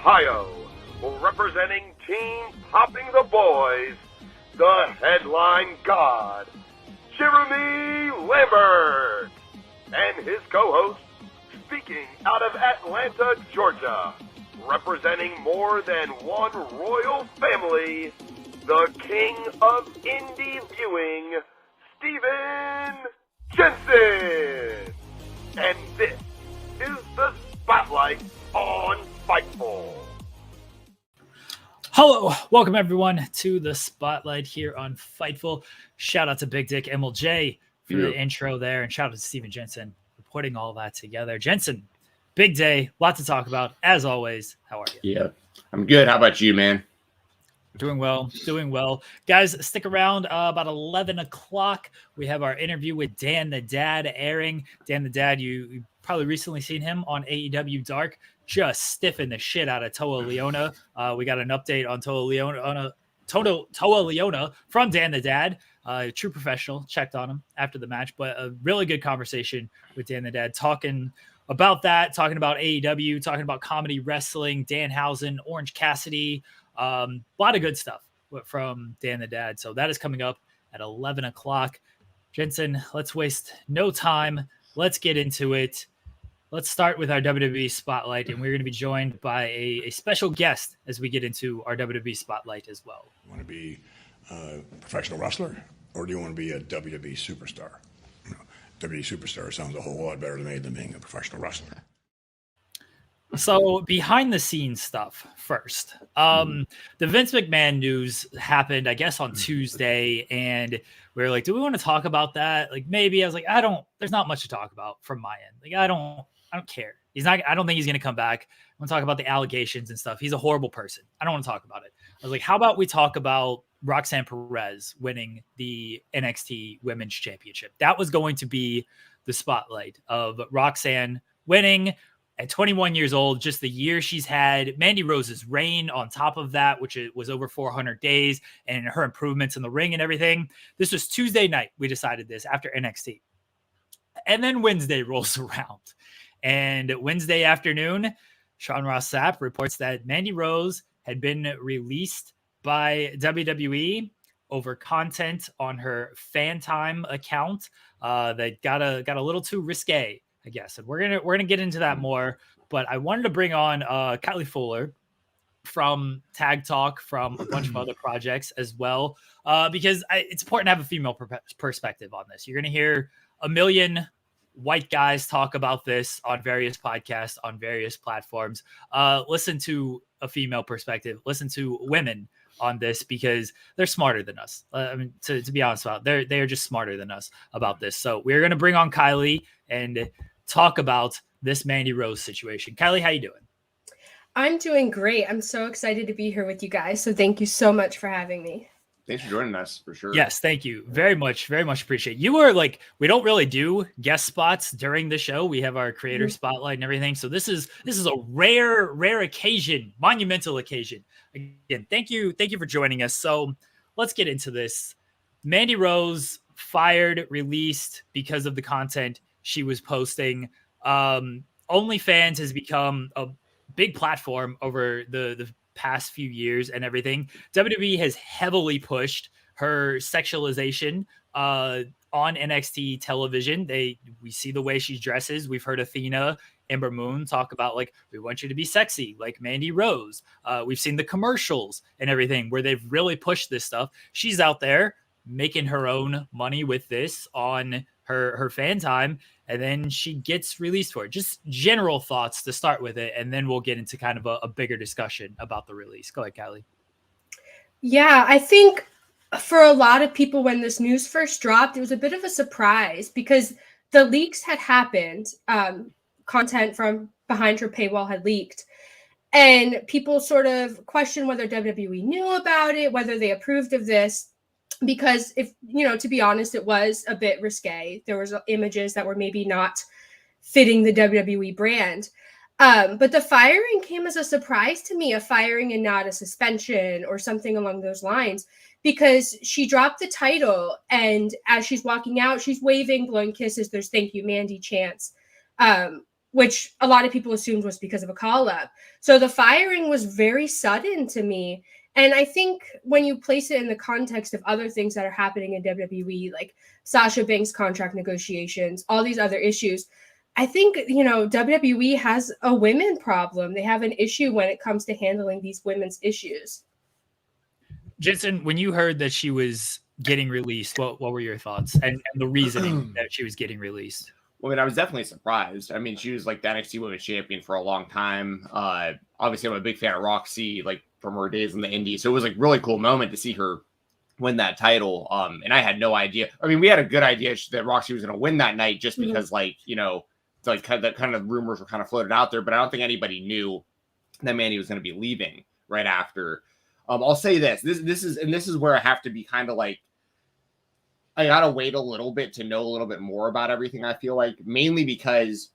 Ohio, representing Team Popping the Boys, the headline god, Jeremy Lambert, and his co-host, speaking out of Atlanta, Georgia, representing more than one royal family, the king of indie viewing, Stephen Jensen. And this is the Spotlight on Fightful. Hello, welcome everyone to the Spotlight here on Fightful. Shout out to Big Dick MLJ for the intro there, and shout out to Stephen Jensen for putting all that together. Jensen, big day, lot to talk about. As always, how are you? Yeah, I'm good. How about you, man? Doing well. Guys, stick around. About 11 o'clock, we have our interview with Dan the Dad airing. Dan the Dad, you probably recently seen him on AEW Dark, just stiffing the shit out of Toa Liona. We got an update on Toa Liona from Dan the Dad. True professional, checked on him after the match, but a really good conversation with Dan the Dad, talking about that, talking about AEW, talking about comedy wrestling, Danhausen, Orange Cassidy, a lot of good stuff from Dan the Dad. So that is coming up at 11 o'clock. Jensen, let's waste no time. Let's get into it. Let's start with our WWE Spotlight, and we're going to be joined by a special guest as we get into our WWE Spotlight as well. You want to be a professional wrestler, or do you want to be a WWE superstar? You know, WWE superstar sounds a whole lot better to me than being a professional wrestler. So behind the scenes stuff first. The Vince McMahon news happened, I guess, on Tuesday, and we were like, do we want to talk about that? Like, maybe. I was like, there's not much to talk about from my end. Like, I don't care. I don't think he's going to come back. I want to talk about the allegations and stuff. He's a horrible person. I don't want to talk about it. I was like, how about we talk about Roxanne Perez winning the NXT Women's Championship? That was going to be the spotlight of Roxanne winning at 21 years old, just the year she's had. Mandy Rose's reign on top of that, which was over 400 days, and her improvements in the ring and everything. This was Tuesday night. We decided this after NXT. And then Wednesday rolls around. And Wednesday afternoon, Sean Ross Sapp reports that Mandy Rose had been released by WWE over content on her fan time account that got a little too risque, I guess. And we're gonna get into that more. But I wanted to bring on Kiley Fuller from Tag Talk, from a bunch of other projects as well, because it's important to have a female perspective on this. You're gonna hear a million white guys talk about this on various podcasts, on various platforms. Listen to a female perspective. Listen to women on this, because they're smarter than us. I mean, to be honest about it, they are just smarter than us about this. So we're going to bring on Kiley and talk about this Mandy Rose situation. Kiley, how you doing? I'm doing great. I'm so excited to be here with you guys. So thank you so much for having me. Thanks for joining us, for sure. Yes, thank you very much appreciate. You are like, we don't really do guest spots during the show. We have our creator spotlight and everything. So this is a rare occasion, monumental occasion. Again, thank you for joining us. So let's get into this. Mandy Rose fired, released because of the content she was posting. OnlyFans has become a big platform over the past few years and everything. WWE has heavily pushed her sexualization on NXT television. We see the way she dresses. We've heard Athena, Ember Moon talk about, like, we want you to be sexy like Mandy Rose. We've seen the commercials and everything where they've really pushed this stuff. She's out there making her own money with this on her fan time, and then she gets released for it. Just general thoughts to start with it, and then we'll get into kind of a bigger discussion about the release. Go ahead, Kiley. Yeah, I think for a lot of people, when this news first dropped, it was a bit of a surprise because the leaks had happened. Content from behind her paywall had leaked, and people sort of questioned whether WWE knew about it, whether they approved of this. Because to be honest, it was a bit risque. There was images that were maybe not fitting the WWE brand. But the firing came as a surprise to me, a firing and not a suspension or something along those lines, because she dropped the title, and as she's walking out, she's waving, blowing kisses. There's "Thank you, Mandy" chants. which a lot of people assumed was because of a call-up. So the firing was very sudden to me. And I think when you place it in the context of other things that are happening in WWE, like Sasha Banks contract negotiations, all these other issues, I think, WWE has a women problem. They have an issue when it comes to handling these women's issues. Jensen, when you heard that she was getting released, what were your thoughts and the reasoning that she was getting released? Well, I mean, I was definitely surprised. I mean, she was like the NXT Women's Champion for a long time. Obviously, I'm a big fan of Roxy, like from her days in the Indies. So it was like really cool moment to see her win that title. And I had no idea. I mean, we had a good idea that Roxy was going to win that night just because, like, like kind of rumors were kind of floated out there. But I don't think anybody knew that Mandy was going to be leaving right after. I'll say this. This is where I have to be kind of like, I gotta wait a little bit to know a little bit more about everything. I feel like mainly because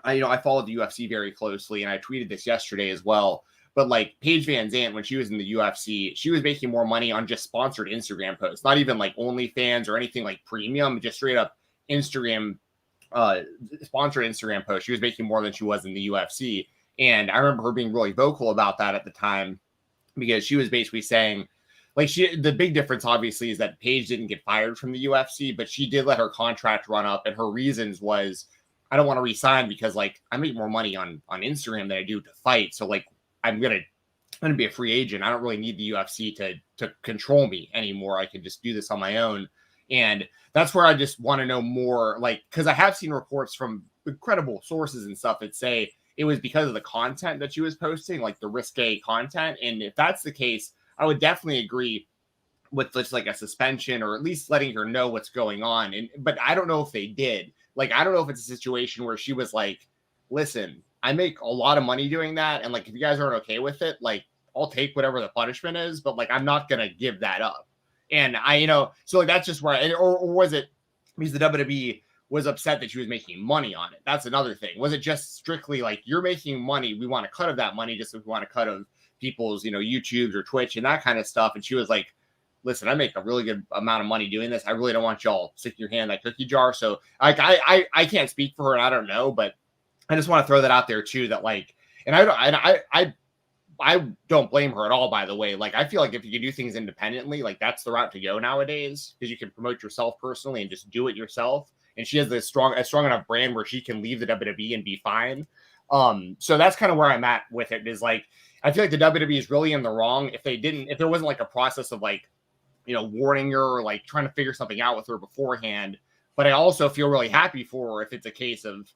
I followed the UFC very closely, and I tweeted this yesterday as well. But like Paige Van Zandt, when she was in the UFC, she was making more money on just sponsored Instagram posts, not even like OnlyFans or anything like premium, just straight up Instagram sponsored Instagram posts. She was making more than she was in the UFC, and I remember her being really vocal about that at the time because she was basically saying, like, the big difference, obviously, is that Paige didn't get fired from the UFC, but she did let her contract run up. And her reasons was, I don't want to resign because, like, I make more money on Instagram than I do to fight. So, like, I'm going to be a free agent. I don't really need the UFC to control me anymore. I can just do this on my own. And that's where I just want to know more, like, because I have seen reports from incredible sources and stuff that say it was because of the content that she was posting, like the risque content. And if that's the case, I would definitely agree with just like a suspension or at least letting her know what's going on. But I don't know if they did. Like, I don't know if it's a situation where she was like, listen, I make a lot of money doing that. And like, if you guys aren't okay with it, like, I'll take whatever the punishment is, but like, I'm not going to give that up. And so like, that's just where, or was it because the WWE was upset that she was making money on it? That's another thing. Was it just strictly like, you're making money, we want a cut of that money, just if we want a cut of people's, YouTubes or Twitch and that kind of stuff? And she was like, listen, I make a really good amount of money doing this. I really don't want y'all sticking your hand in that cookie jar. So like, I can't speak for her and I don't know, but I just want to throw that out there too, that like, and I don't blame her at all, by the way. Like, I feel like if you can do things independently, like that's the route to go nowadays, because you can promote yourself personally and just do it yourself. And she has a strong enough brand where she can leave the WWE and be fine. So that's kind of where I'm at with it, is like, I feel like the WWE is really in the wrong if there wasn't like a process of like, warning her or like trying to figure something out with her beforehand. But I also feel really happy for her if it's a case of,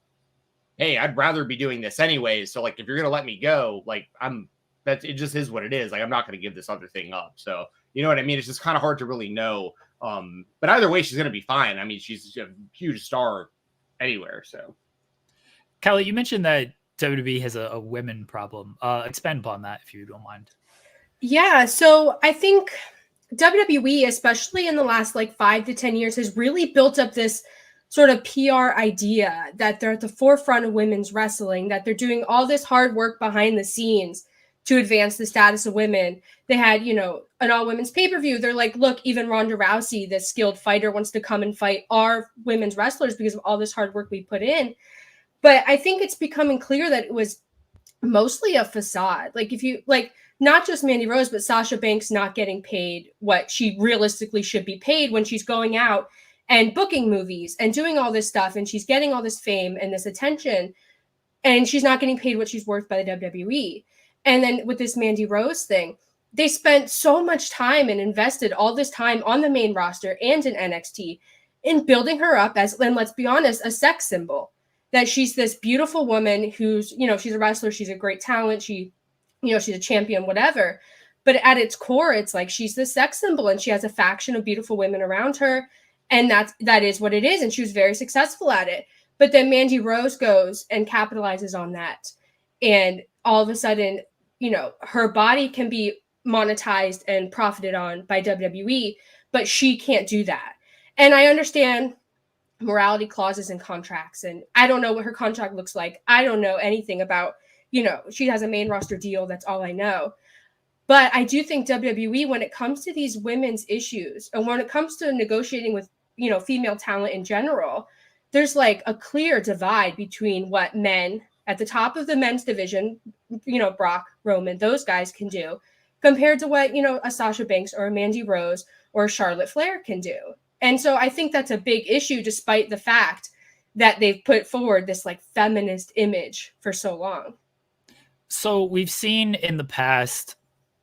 hey, I'd rather be doing this anyways. So like, if you're going to let me go, like it just is what it is. Like, I'm not going to give this other thing up. So, you know what I mean? It's just kind of hard to really know. But either way, she's going to be fine. I mean, she's a huge star anywhere. So, Kylie, you mentioned that WWE has a women problem. Expand upon that if you don't mind. Yeah, so I think WWE, especially in the last like 5 to 10 years, has really built up this sort of PR idea that they're at the forefront of women's wrestling, that they're doing all this hard work behind the scenes to advance the status of women. They had, an all-women's pay-per-view. They're like, look, even Ronda Rousey, this skilled fighter, wants to come and fight our women's wrestlers because of all this hard work we put in. But I think it's becoming clear that it was mostly a facade. Like, if you like, not just Mandy Rose, but Sasha Banks not getting paid what she realistically should be paid when she's going out and booking movies and doing all this stuff, and she's getting all this fame and this attention, and she's not getting paid what she's worth by the WWE. And then with this Mandy Rose thing, they spent so much time and invested all this time on the main roster and in NXT in building her up as, and let's be honest, a sex symbol. That she's this beautiful woman who's, she's a wrestler, she's a great talent, she's a champion, whatever. But at its core, it's like she's this sex symbol, and she has a faction of beautiful women around her. And that is what it is. And she was very successful at it. But then Mandy Rose goes and capitalizes on that. And all of a sudden, her body can be monetized and profited on by WWE, but she can't do that. And I understand morality clauses and contracts, and I don't know what her contract looks like. I don't know anything about, she has a main roster deal. That's all I know. But I do think WWE, when it comes to these women's issues and when it comes to negotiating with, female talent in general, there's like a clear divide between what men at the top of the men's division, Brock, Roman, those guys can do compared to what, a Sasha Banks or a Mandy Rose or Charlotte Flair can do. And so I think that's a big issue, despite the fact that they've put forward this like feminist image for so long. So we've seen in the past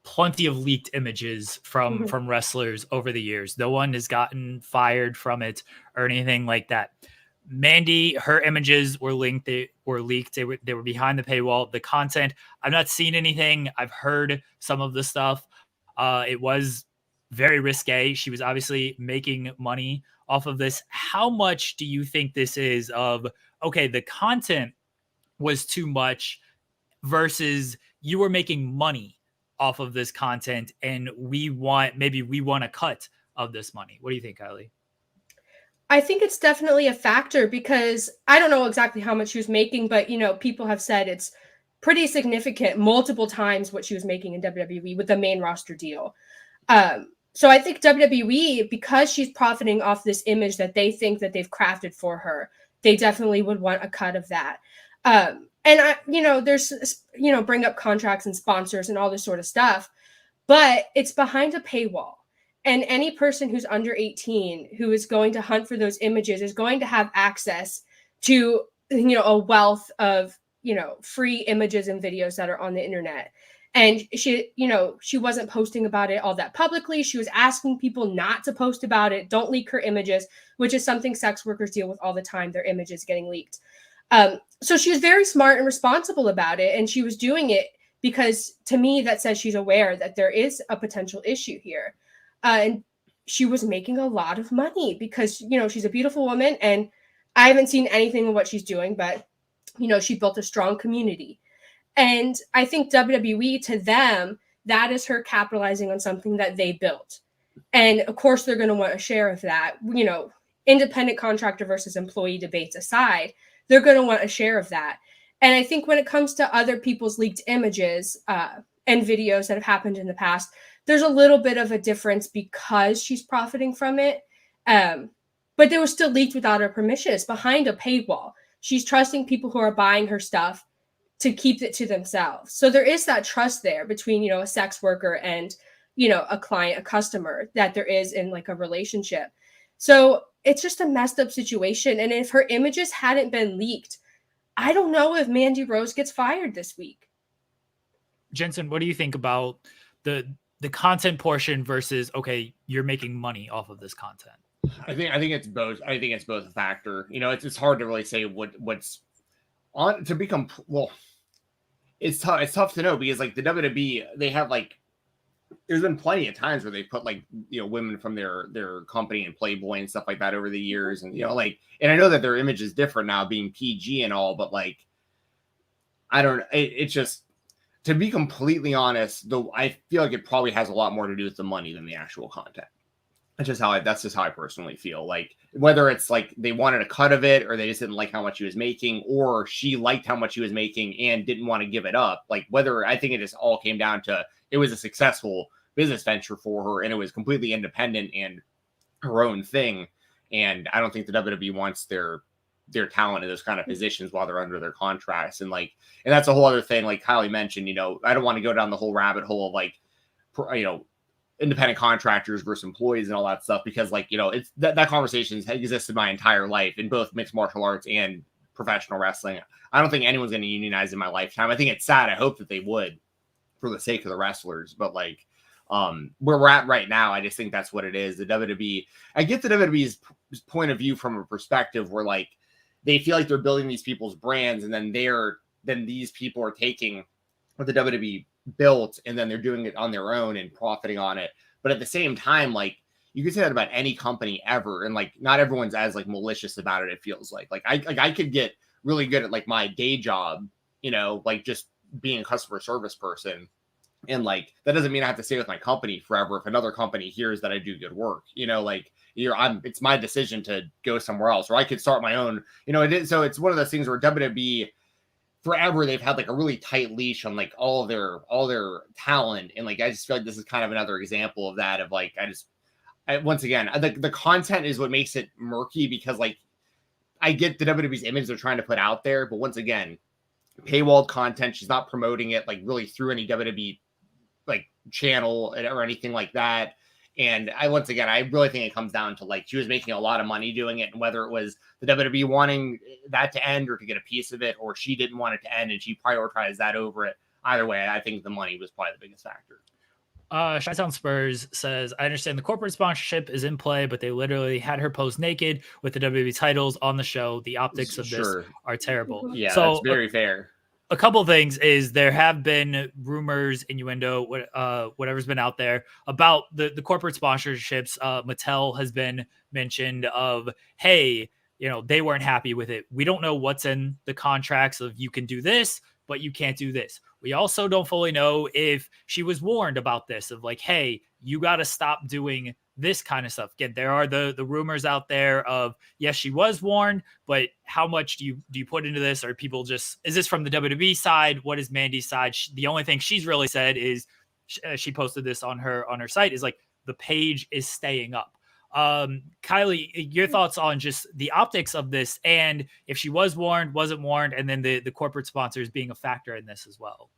plenty of leaked images from wrestlers over the years. No one has gotten fired from it or anything like that. Mandy, her images were linked. They were leaked. They were behind the paywall. The content, I've not seen anything. I've heard some of the stuff. It was very risque. She was obviously making money off of this. How much do you think this is of, okay, the content was too much versus you were making money off of this content and we want a cut of this money? What do you think, Kylie? I think it's definitely a factor because I don't know exactly how much she was making, but people have said it's pretty significant, multiple times what she was making in WWE with the main roster deal. So I think WWE, because she's profiting off this image that they think that they've crafted for her, they definitely would want a cut of that. And there's bring up contracts and sponsors and all this sort of stuff, but it's behind a paywall. And any person who's under 18 who is going to hunt for those images is going to have access to, a wealth of, free images and videos that are on the internet. And she wasn't posting about it all that publicly. She was asking people not to post about it. Don't leak her images, which is something sex workers deal with all the time, their images getting leaked. So she was very smart and responsible about it. And she was doing it because, to me, that says she's aware that there is a potential issue here. And she was making a lot of money because, she's a beautiful woman and I haven't seen anything of what she's doing, but, she built a strong community. And I think WWE, to them, that is her capitalizing on something that they built. And of course, they're going to want a share of that. Independent contractor versus employee debates aside, they're going to want a share of that. And I think when it comes to other people's leaked images and videos that have happened in the past, there's a little bit of a difference because she's profiting from it. But they were still leaked without her permission. It's behind a paywall. She's trusting people who are buying her stuff to keep it to themselves. So there is that trust there between, a sex worker and, a client, a customer, that there is in like a relationship. So it's just a messed up situation. And if her images hadn't been leaked, I don't know if Mandy Rose gets fired this week. Jensen, what do you think about the content portion versus, okay, you're making money off of this content? I think it's both. I think it's both a factor. It's hard to really say what's on to become. Well, it's tough. It's tough to know because like the WWE, they have like, there's been plenty of times where they put like, women from their company and Playboy and stuff like that over the years. And, and I know that their image is different now being PG and all, but like, it's just, to be completely honest, though, I feel like it probably has a lot more to do with the money than the actual content. That's just how I personally feel. Like whether it's like they wanted a cut of it or they just didn't like how much she was making, or she liked how much she was making and didn't want to give it up. Like whether, I think it just all came down to, it was a successful business venture for her and it was completely independent and her own thing. And I don't think the WWE wants their talent in those kind of positions while they're under their contracts. And that's a whole other thing. Like Kylie mentioned, I don't want to go down the whole rabbit hole of like, independent contractors versus employees and all that stuff, because it's that conversation has existed my entire life in both mixed martial arts and professional wrestling. I don't think anyone's going to unionize in my lifetime. I think it's sad. I hope that they would for the sake of the wrestlers, but where we're at right now, I just think that's what it is. The WWE, I get the WWE's point of view from a perspective where like they feel like they're building these people's brands, and then these people are taking what the WWE built and then they're doing it on their own and profiting on it. But at the same time, like you could say that about any company ever, and like not everyone's as like malicious about it. It feels like I could get really good at like my day job, like just being a customer service person, and like that doesn't mean I have to stay with my company forever if another company hears that I do good work. It's my decision to go somewhere else, or I could start my own. So it's one of those things where WWE, forever they've had like a really tight leash on like all their talent, and like I just feel like this is kind of another example of that. Of like once again, the content is what makes it murky, because like I get the WWE's image they're trying to put out there, but once again, paywalled content. She's not promoting it like really through any WWE like channel or anything like that. And I really think it comes down to like she was making a lot of money doing it, and whether it was the WWE wanting that to end or to get a piece of it, or she didn't want it to end and she prioritized that over it. Either way, I think the money was probably the biggest factor. Chi-Town Spurs says, I understand the corporate sponsorship is in play, but they literally had her pose naked with the WWE titles on the show. The optics of this are terrible. Yeah, so that's very fair. A couple of things is there have been rumors, innuendo, whatever's been out there about the corporate sponsorships. Mattel has been mentioned of, hey, they weren't happy with it. We don't know what's in the contracts of you can do this, but you can't do this. We also don't fully know if she was warned about this of like, hey, you got to stop doing this kind of stuff. Again, there are the rumors out there of, yes, she was warned, but how much do you put into this? Or people just, is this from the WWE side? What is Mandy's side? The only thing she's really said is she posted this on her site is like the page is staying up. Kylie, your thoughts on just the optics of this, and if she was warned, wasn't warned, and then the corporate sponsors being a factor in this as well.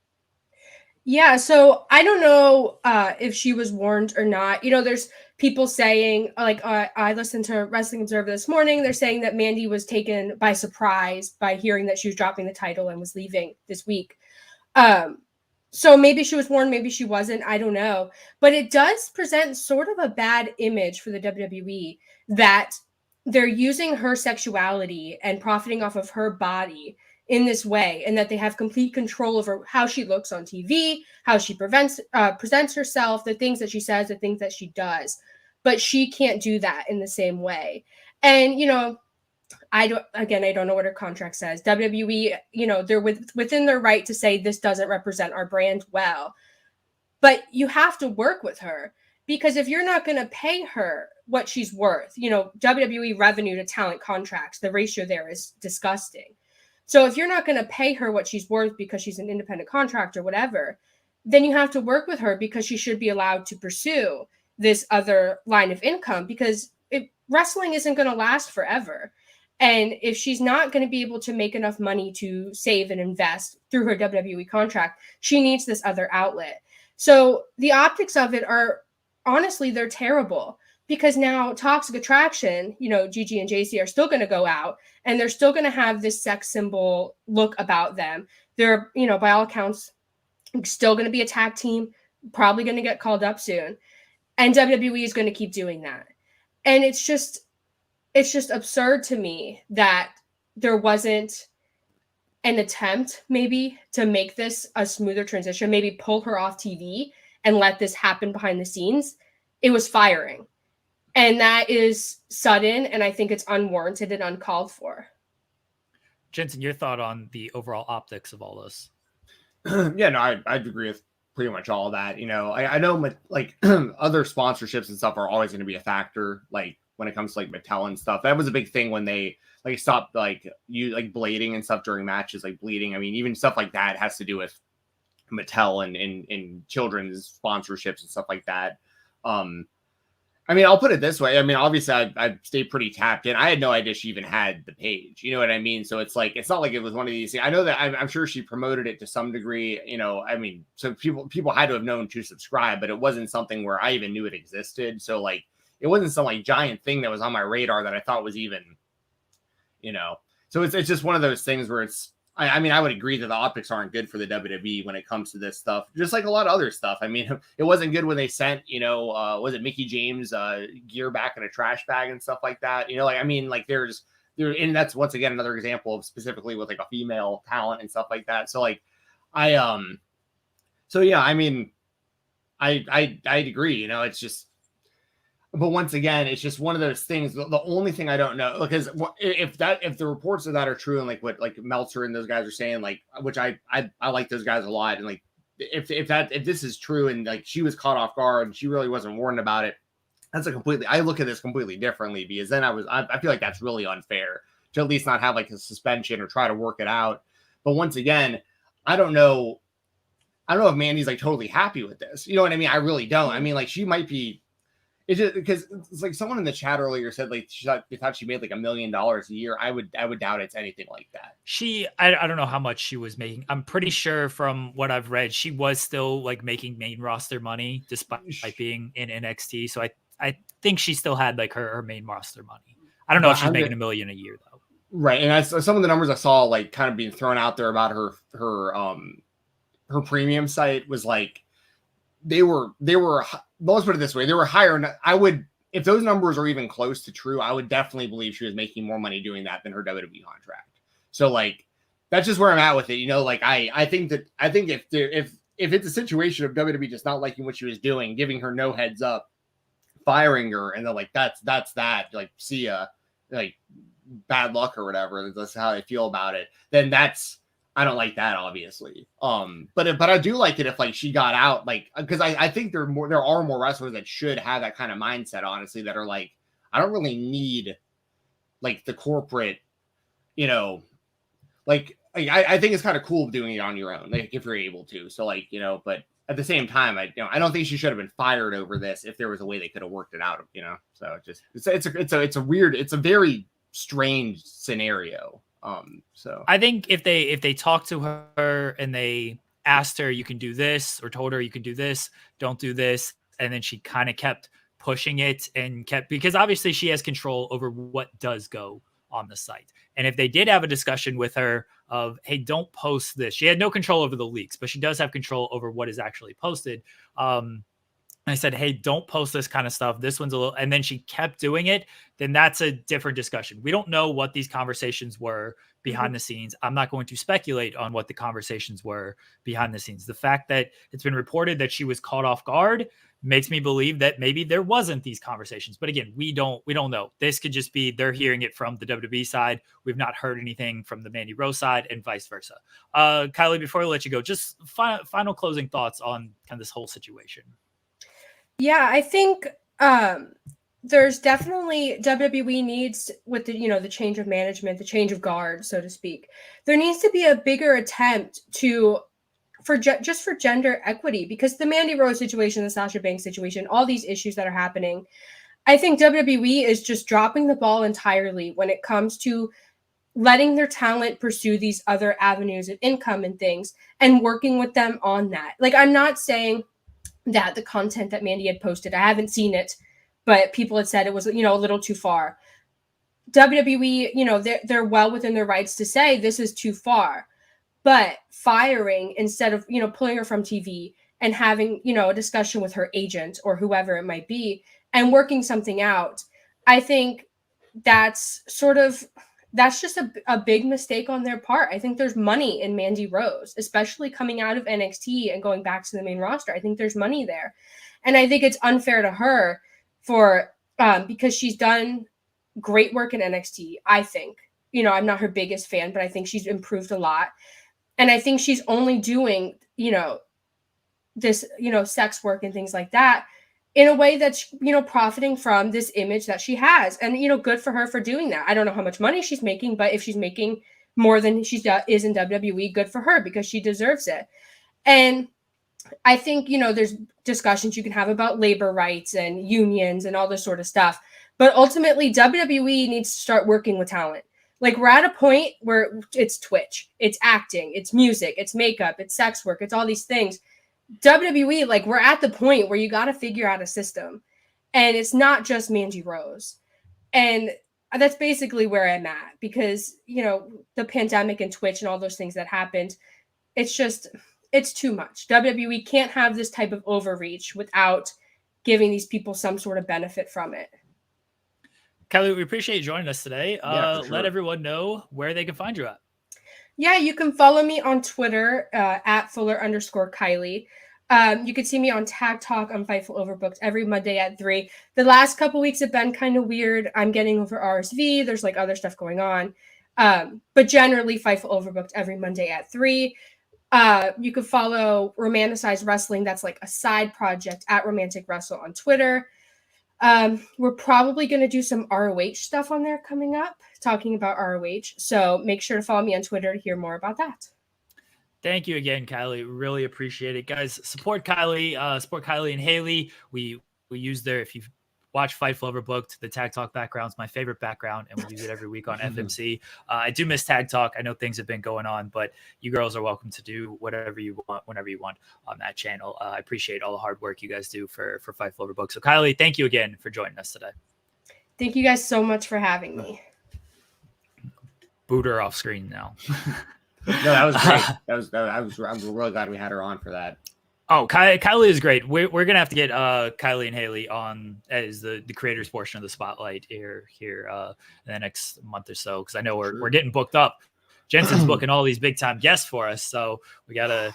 Yeah, so I don't know if she was warned or not. There's people saying, like, I listened to Wrestling Observer this morning. They're saying that Mandy was taken by surprise by hearing that she was dropping the title and was leaving this week. So maybe she was warned, maybe she wasn't. I don't know. But it does present sort of a bad image for the WWE that they're using her sexuality and profiting off of her body in this way, and that they have complete control over how she looks on TV, how she presents herself, the things that she says, the things that she does. But she can't do that in the same way. And, I don't know what her contract says. WWE, they're within their right to say this doesn't represent our brand well. But you have to work with her, because if you're not going to pay her what she's worth, WWE revenue to talent contracts, the ratio there is disgusting. So if you're not going to pay her what she's worth because she's an independent contractor, whatever, then you have to work with her, because she should be allowed to pursue this other line of income, because wrestling isn't going to last forever. And if she's not going to be able to make enough money to save and invest through her WWE contract, she needs this other outlet. So the optics of it are, honestly, they're terrible, because now Toxic Attraction, Gigi and JC are still going to go out, and they're still going to have this sex symbol look about them. They're, by all accounts, still going to be a tag team, probably going to get called up soon. And WWE is going to keep doing that. And it's just absurd to me that there wasn't an attempt maybe to make this a smoother transition, maybe pull her off TV and let this happen behind the scenes. It was firing. And that is sudden, and I think it's unwarranted and uncalled for. Jensen, your thought on the overall optics of all this? Yeah, no, I'd agree with pretty much all of that. I know like other sponsorships and stuff are always going to be a factor. Like when it comes to like Mattel and stuff, that was a big thing when they like stopped like blading and stuff during matches, like bleeding. I mean, even stuff like that has to do with Mattel and children's sponsorships and stuff like that. I mean, I'll put it this way. I mean, obviously, I've stayed pretty tapped in. I had no idea she even had the page. You know what I mean? So it's like, it's not like it was one of these things. I know that I'm sure she promoted it to some degree. I mean, so people had to have known to subscribe, but it wasn't something where I even knew it existed. So like, it wasn't some like giant thing that was on my radar that I thought was even, So it's just one of those things where it's. I mean, I would agree that the optics aren't good for the WWE when it comes to this stuff, just like a lot of other stuff. I mean, it wasn't good when they sent, was it Mickie James gear back in a trash bag and stuff like that? And that's once again another example of specifically with like a female talent and stuff like that. So like, yeah, I mean, I'd agree. It's just. But once again, it's just one of those things. The only thing I don't know, because if the reports of that are true, and like what like Meltzer and those guys are saying, like, which I like those guys a lot, and like if this is true and like she was caught off guard and she really wasn't warned about it, I look at this completely differently, because then I feel like that's really unfair to at least not have like a suspension or try to work it out. But once again, I don't know if Mandy's like totally happy with this. You know what I mean? I really don't. I mean, like she might be. It's just because it's like someone in the chat earlier said like they thought she made like $1 million a year. I would doubt it's anything like that. I don't know how much she was making. I'm pretty sure from what I've read, she was still like making main roster money despite being in NXT. So I think she still had like her main roster money. I don't know if she's making $1 million a year though. Right, and some of the numbers I saw like kind of being thrown out there about her premium site was like they were. Let's put it this way: they were higher. If those numbers are even close to true, I would definitely believe she was making more money doing that than her WWE contract. So like that's just where I'm at with it. Like I think if it's a situation of WWE just not liking what she was doing, giving her no heads up, firing her, and they're like that's that, like see ya, like bad luck or whatever, that's how I feel about it, then I don't like that, obviously. But I do like it if like she got out, like, because I think there are more wrestlers that should have that kind of mindset, honestly, that are like, I don't really need like the corporate, like I think it's kind of cool doing it on your own, like if you're able to. So like, but at the same time, I don't think she should have been fired over this if there was a way they could have worked it out, So it's a very strange scenario. So I think if they talked to her and they asked her, you can do this, or told her you can do this, don't do this, and then she kind of kept pushing it and because obviously she has control over what does go on the site. And if they did have a discussion with her of, hey, don't post this, she had no control over the leaks, but she does have control over what is actually posted. I said, hey, don't post this kind of stuff. This one's a little, and then she kept doing it. Then that's a different discussion. We don't know what these conversations were behind the scenes. I'm not going to speculate on what the conversations were behind the scenes. The fact that it's been reported that she was caught off guard makes me believe that maybe there wasn't these conversations. But again, we don't know. This could just be they're hearing it from the WWE side. We've not heard anything from the Mandy Rose side, and vice versa. Kylie, before I let you go, just final closing thoughts on kind of this whole situation. Yeah, I think there's definitely WWE needs, with the the change of management, the change of guard, so to speak. There needs to be a bigger attempt for gender equity, because the Mandy Rose situation, the Sasha Banks situation, all these issues that are happening, I think WWE is just dropping the ball entirely when it comes to letting their talent pursue these other avenues of income and things, and working with them on that. Like, I'm not saying that the content that Mandy had posted, I haven't seen it, but people had said it was, a little too far. WWE, they're well within their rights to say this is too far, but firing instead of, pulling her from TV and having, a discussion with her agent or whoever it might be and working something out, I think that's just a big mistake on their part. I think there's money in Mandy Rose, especially coming out of NXT and going back to the main roster. I think there's money there. And I think it's unfair to her because she's done great work in NXT, I think. I'm not her biggest fan, but I think she's improved a lot. And I think she's only doing, this, sex work and things like that in a way that's, profiting from this image that she has. And, good for her for doing that. I don't know how much money she's making, but if she's making more than she is in WWE, good for her, because she deserves it. And I think, there's discussions you can have about labor rights and unions and all this sort of stuff. But ultimately, WWE needs to start working with talent. Like, we're at a point where it's Twitch, it's acting, it's music, it's makeup, it's sex work, it's all these things. WWE, like, we're at the point where you got to figure out a system, and it's not just Mandy Rose. And that's basically where I'm at, because, the pandemic and Twitch and all those things that happened, it's too much. WWE can't have this type of overreach without giving these people some sort of benefit from it. Kylie, we appreciate you joining us today. Sure. Let everyone know where they can find you at. Yeah, you can follow me on Twitter at Fuller_Kylie. You can see me on Tag Talk on Fightful Overbooked every Monday at 3. The last couple weeks have been kind of weird. I'm getting over RSV. There's like other stuff going on. But generally, Fightful Overbooked every Monday at 3. You can follow Romanticized Wrestling. That's like a side project at Romantic Wrestle on Twitter. We're probably going to do some ROH stuff on there coming up, talking about ROH. So make sure to follow me on Twitter to hear more about that. Thank you again, Kylie. Really appreciate it. Guys, support Kylie and Haley. We use if you watch Fightful Overbooked. The Tag Talk background is my favorite background, and we use it every week on FMC. I do miss Tag Talk. I know things have been going on, but you girls are welcome to do whatever you want, whenever you want on that channel. I appreciate all the hard work you guys do for Fightful Overbooked. So Kylie, thank you again for joining us today. Thank you guys so much for having me. Boot her off screen now. No, that was great. I'm really glad we had her on for that. Oh, Kylie is great. We're gonna have to get Kylie and Haley on as the creators portion of the spotlight here in the next month or so, because I know we're getting booked up. Jensen's booking all these big time guests for us, so we gotta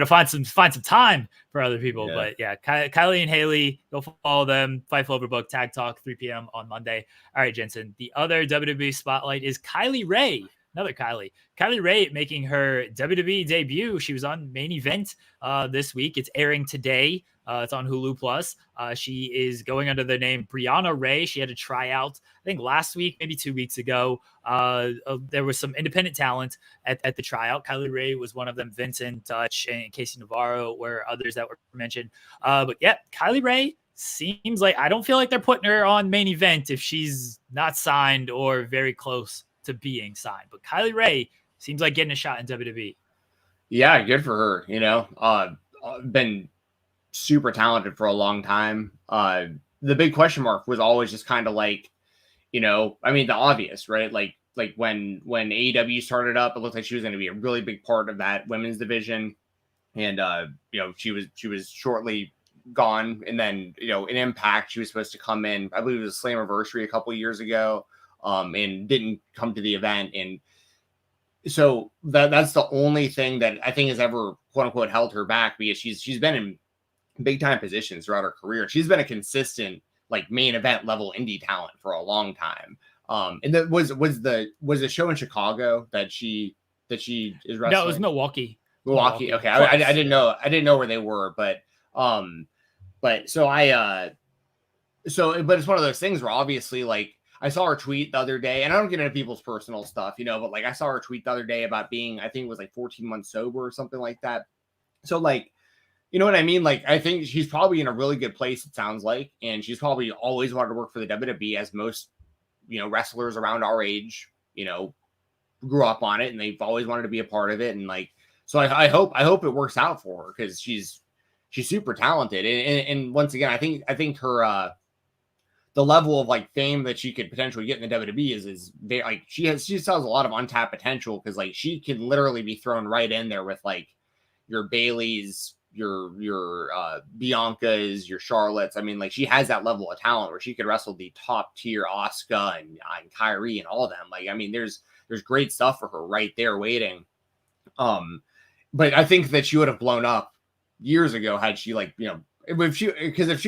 find some time for other people. Yeah. But yeah, Kylie and Haley, go follow them. Fightful Overbooked, Tag Talk, 3 p.m. on Monday. All right, Jensen. The other WWE spotlight is Kylie Rae. Another Kylie Rae making her WWE debut. She was on Main Event this week. It's airing today. It's on Hulu Plus. She is going under the name Brianna Ray. She had a tryout, I think last week, maybe 2 weeks ago. There was some independent talent at the tryout. Kylie Rae was one of them. Vincent, Dutch, and Casey Navarro were others that were mentioned. But yeah, Kylie Rae seems like, I don't feel like they're putting her on Main Event if she's not signed or very close to being signed. But Kylie Rae seems like getting a shot in WWE. Yeah, good for her. You know, been super talented for a long time. The big question mark was always just kind of like, you know, I mean, the obvious, right? Like when AEW started up, it looked like she was going to be a really big part of that women's division. And, you know, she was shortly gone. And then, you know, in Impact, she was supposed to come in, I believe it was Slammiversary a couple of years ago, and didn't come to the event. And so that's the only thing that I think has ever, quote unquote, held her back, because she's been in big time positions throughout her career. She's been a consistent, like, main event level indie talent for a long time. And that was the show in Chicago that she is wrestling? No, it was Milwaukee. Okay. I didn't know where they were, but but it's one of those things where obviously, like, I saw her tweet the other day, and I don't get into people's personal stuff, you know, but like I saw her tweet the other day about being, I think it was like 14 months sober or something like that. So, like, you know what I mean? Like, I think she's probably in a really good place, it sounds like, and she's probably always wanted to work for the WWE, as most, you know, wrestlers around our age, you know, grew up on it, and they've always wanted to be a part of it. And like, so I hope it works out for her, because she's super talented. And once again, I think her, the level of like fame that she could potentially get in the WWE is very, like, she still has a lot of untapped potential, because like she can literally be thrown right in there with like your Baileys, your Biancas, your Charlottes. I mean, like, she has that level of talent where she could wrestle the top tier Asuka and Kyrie and all of them. Like, I mean, there's great stuff for her right there waiting. But I think that she would have blown up years ago had she, like, you know, if she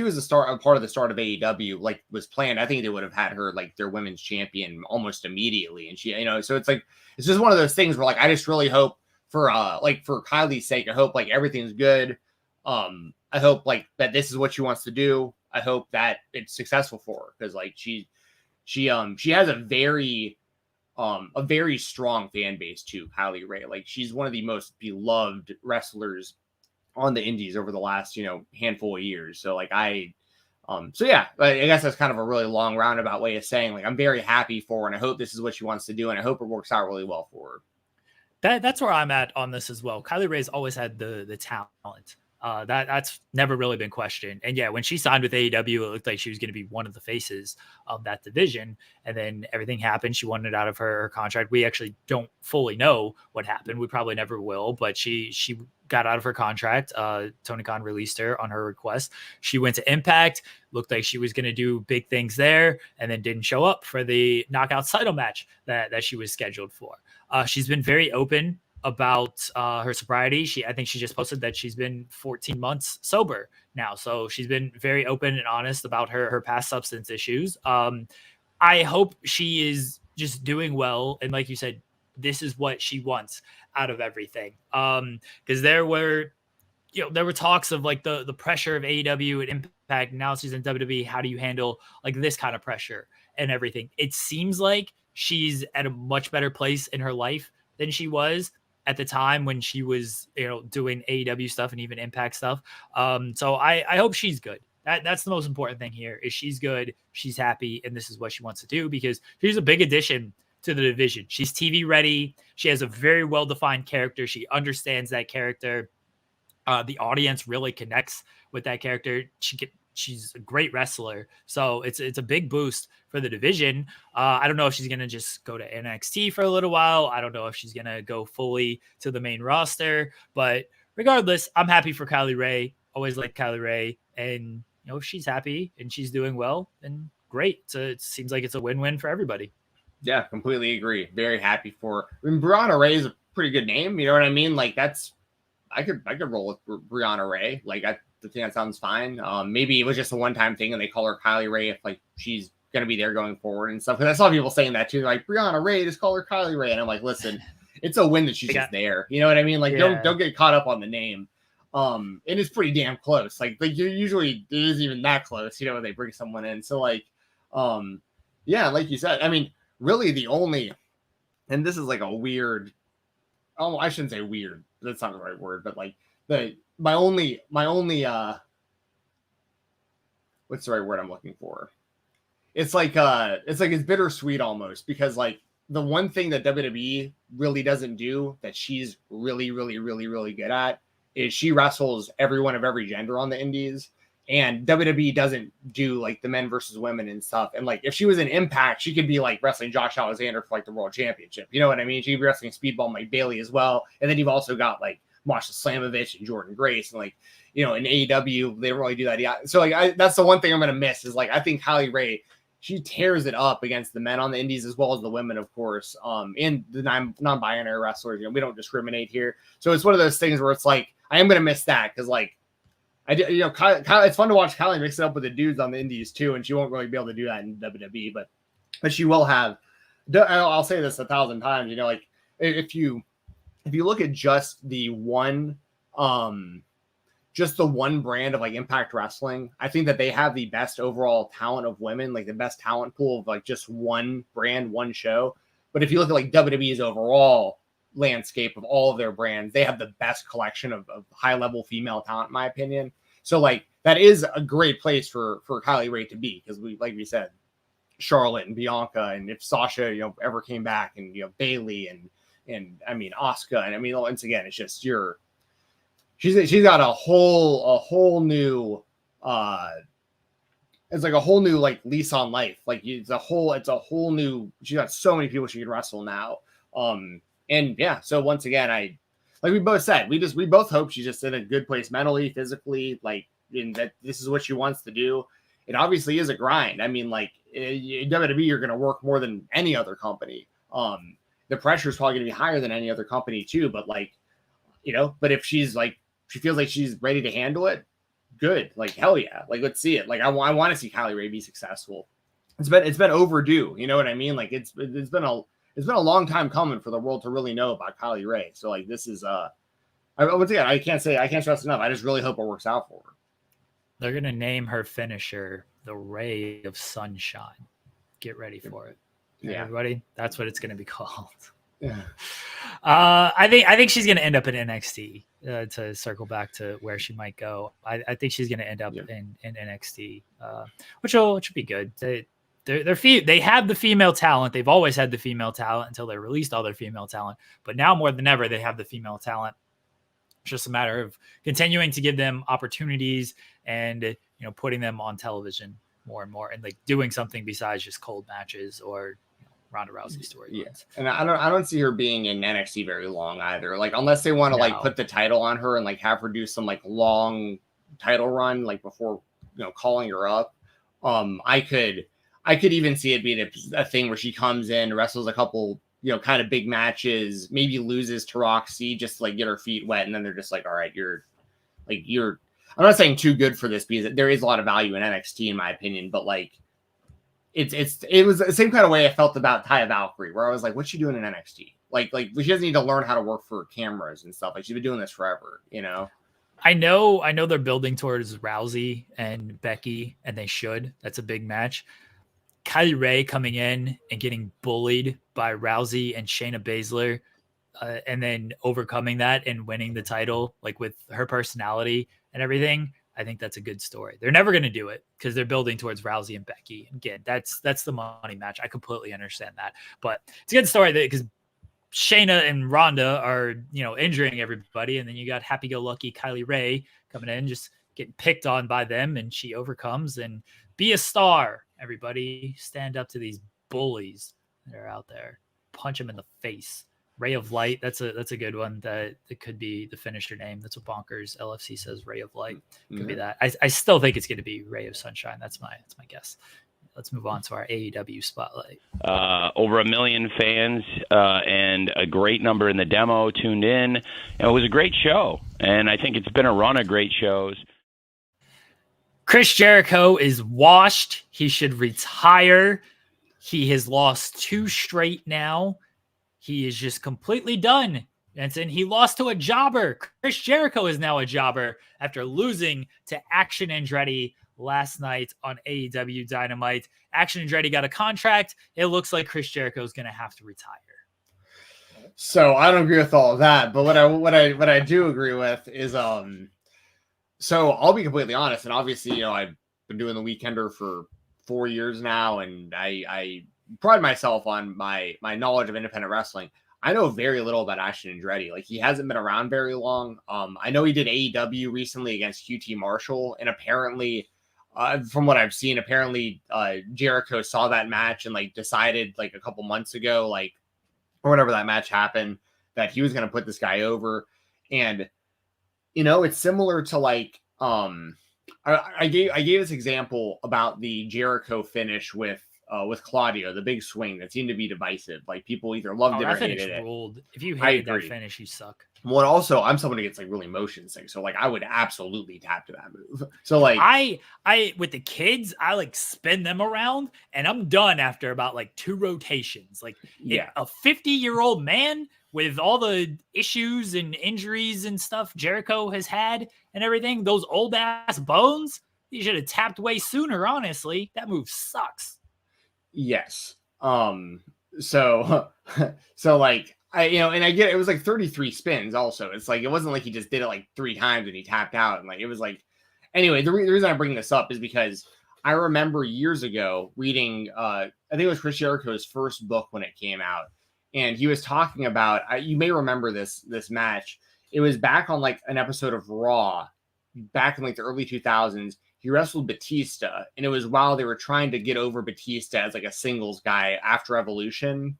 was a part of the start of AEW, like was planned, I think they would have had her like their women's champion almost immediately. And she, you know, so it's like, it's just one of those things where, like, I just really hope for Kylie's sake, I hope like everything's good. I hope like that this is what she wants to do. I hope that it's successful for her, because like she has a very strong fan base too, Kylie Rae. Like, she's one of the most beloved wrestlers on the indies over the last, you know, handful of years. So like so yeah, I guess that's kind of a really long roundabout way of saying, like, I'm very happy for her, and I hope this is what she wants to do, and I hope it works out really well for her. That's where I'm at on this as well. Kylie Rae's always had the talent. That's never really been questioned. And yeah, when she signed with AEW, it looked like she was going to be one of the faces of that division. And then everything happened. She wanted out of her contract. We actually don't fully know what happened. We probably never will, but she got out of her contract. Tony Khan released her on her request. She went to Impact, looked like she was going to do big things there, and then didn't show up for the knockout title match that she was scheduled for. She's been very open about her sobriety. I think she just posted that she's been 14 months sober now. So she's been very open and honest about her past substance issues. I hope she is just doing well. And like you said, this is what she wants out of everything. Because there were talks of like the pressure of AEW and Impact. Now she's in WWE. How do you handle like this kind of pressure and everything? It seems like she's at a much better place in her life than she was at the time when she was, you know, doing AEW stuff and even Impact stuff. So I hope she's good. That's the most important thing here is she's good, she's happy, and this is what she wants to do because she's a big addition to the division. She's TV ready. She has a very well-defined character. She understands that character. The audience really connects with that character. She's a great wrestler. So it's a big boost for the division. I don't know if she's going to just go to NXT for a little while. I don't know if she's going to go fully to the main roster, but regardless, I'm happy for Kylie Rae. Always like Kylie Rae. And, if she's happy and she's doing well, then great. So it seems like it's a win-win for everybody. Yeah, completely agree. Very happy for her. I mean, Brianna Rae is a pretty good name. You know what I mean? Like I could roll with Brianna Rae. Like I think that sounds fine. Maybe it was just a one-time thing and they call her Kylie Rae if like she's gonna be there going forward and stuff. Because I saw people saying that too, like Brianna Rae, just call her Kylie Rae. And I'm like, listen, it's a win that she's just there. You know what I mean? Like don't get caught up on the name. And it's pretty damn close. Like usually it isn't even that close, when they bring someone in. So like yeah, like you said, I mean, really the only, and this is like a weird, I shouldn't say weird, that's not the right word, but like my only what's the right word I'm looking for? It's bittersweet almost because like the one thing that WWE really doesn't do that she's really, really, really, really good at is she wrestles everyone of every gender on the indies. And WWE doesn't do like the men versus women and stuff. And like if she was in Impact, she could be like wrestling Josh Alexander for like the World Championship. You know what I mean? She'd be wrestling Speedball Mike Bailey as well. And then you've also got like Masha Slamovich and Jordan Grace. And like, in AEW, they don't really do that. Yeah. So like that's the one thing I'm gonna miss is like I think Kylie Rae, she tears it up against the men on the indies as well as the women, of course. And the non-binary wrestlers. We don't discriminate here. So it's one of those things where it's like I am gonna miss that because like Kylie, it's fun to watch Kylie mix it up with the dudes on the indies too, and she won't really be able to do that in WWE, but she will have. I'll say this 1,000 times. Like if you look at just the one brand of like Impact Wrestling, I think that they have the best overall talent of women, like the best talent pool of like just one brand, one show. But if you look at like WWE's overall landscape of all of their brands, they have the best collection of high level female talent, in my opinion. So like that is a great place for Kylie Rae to be because like we said, Charlotte and Bianca, and if Sasha ever came back, and Bailey and I mean Asuka, and I mean once again it's just she's got a whole new it's like a whole new like lease on life. Like it's a whole new. She's got so many people she can wrestle now. And yeah, so once again, like we both said, we both hope she's just in a good place mentally, physically, like in that this is what she wants to do. It obviously is a grind. I mean, like in WWE, you're going to work more than any other company. The pressure is probably going to be higher than any other company too. But like, but if she's like, she feels like she's ready to handle it, good. Like hell yeah, like let's see it. Like I want to see Kylie Rae be successful. It's been overdue. You know what I mean? Like it's been a long time coming for the world to really know about Kylie Rae. So like this is once again, I can't stress enough. I just really hope it works out for her. They're gonna name her finisher the Ray of Sunshine. Get ready for it. Yeah. Everybody, that's what it's gonna be called. Yeah. I think she's gonna end up in NXT to circle back to where she might go. I think she's gonna end up in NXT, which will be good. They have the female talent. They've always had the female talent until they released all their female talent. But now more than ever, they have the female talent. It's just a matter of continuing to give them opportunities and putting them on television more and more, and like doing something besides just cold matches or Ronda Rousey storylines. Yeah. And I don't see her being in NXT very long either. Like unless they want to like put the title on her and like have her do some like long title run like before calling her up. I could even see it being a thing where she comes in, wrestles a couple, kind of big matches, maybe loses to Roxy just to like get her feet wet. And then they're just like, all right, I'm not saying too good for this because there is a lot of value in NXT in my opinion, but like it was the same kind of way I felt about Taya Valkyrie, where I was like, what's she doing in NXT? Like she doesn't need to learn how to work for cameras and stuff. Like she's been doing this forever, I know they're building towards Rousey and Becky, and they should. That's a big match. Kylie Rae coming in and getting bullied by Rousey and Shayna Baszler, and then overcoming that and winning the title, like with her personality and everything. I think that's a good story. They're never going to do it because they're building towards Rousey and Becky. Again, that's the money match. I completely understand that, but it's a good story because Shayna and Ronda are, injuring everybody. And then you got happy-go-lucky Kylie Rae coming in, just getting picked on by them. And she overcomes and be a star. Everybody stand up to these bullies that are out there. Punch them in the face. Ray of Light. That's a good one. That it could be the finisher name. That's what Bonkers LFC says. Ray of Light could be that. I still think it's going to be Ray of Sunshine. That's my guess. Let's move on to our AEW spotlight. Over 1 million fans and a great number in the demo tuned in. And it was a great show. And I think it's been a run of great shows. Chris Jericho is washed. He should retire. He has lost 2 straight now. He is just completely done. And he lost to a jobber. Chris Jericho is now a jobber after losing to Action Andretti last night on AEW Dynamite. Action Andretti got a contract. It looks like Chris Jericho is going to have to retire. So I don't agree with all of that, but what I do agree with is so I'll be completely honest, and obviously I've been doing the Weekender for 4 years now, and I pride myself on my knowledge of independent wrestling. I know very little about Action Andretti. Like, he hasn't been around very long. I know he did AEW recently against QT Marshall, and apparently, from what I've seen, Jericho saw that match and decided a couple months ago, or whenever that match happened, that he was going to put this guy over. And it's similar to I gave this example about the Jericho finish with Claudio, the big swing that seemed to be divisive. People either loved it or hated it. Ruled. If you hated that finish, you suck. Well, also, I'm someone who gets really motion sick, so I would absolutely tap to that move. So I with the kids, I spin them around, and I'm done after about 2 rotations. A 50-year-old man with all the issues and injuries and stuff Jericho has had and everything, those old ass bones, he should have tapped way sooner. Honestly, that move sucks. Yes. So and I get it was 33 spins also. It's it wasn't he just did it 3 times and he tapped out, and it was anyway, the reason I bring this up is because I remember years ago reading I think it was Chris Jericho's first book when it came out, and he was talking about you may remember this match. It was back on an episode of Raw back in the early 2000s. He wrestled Batista, and it was while they were trying to get over Batista as a singles guy after Evolution,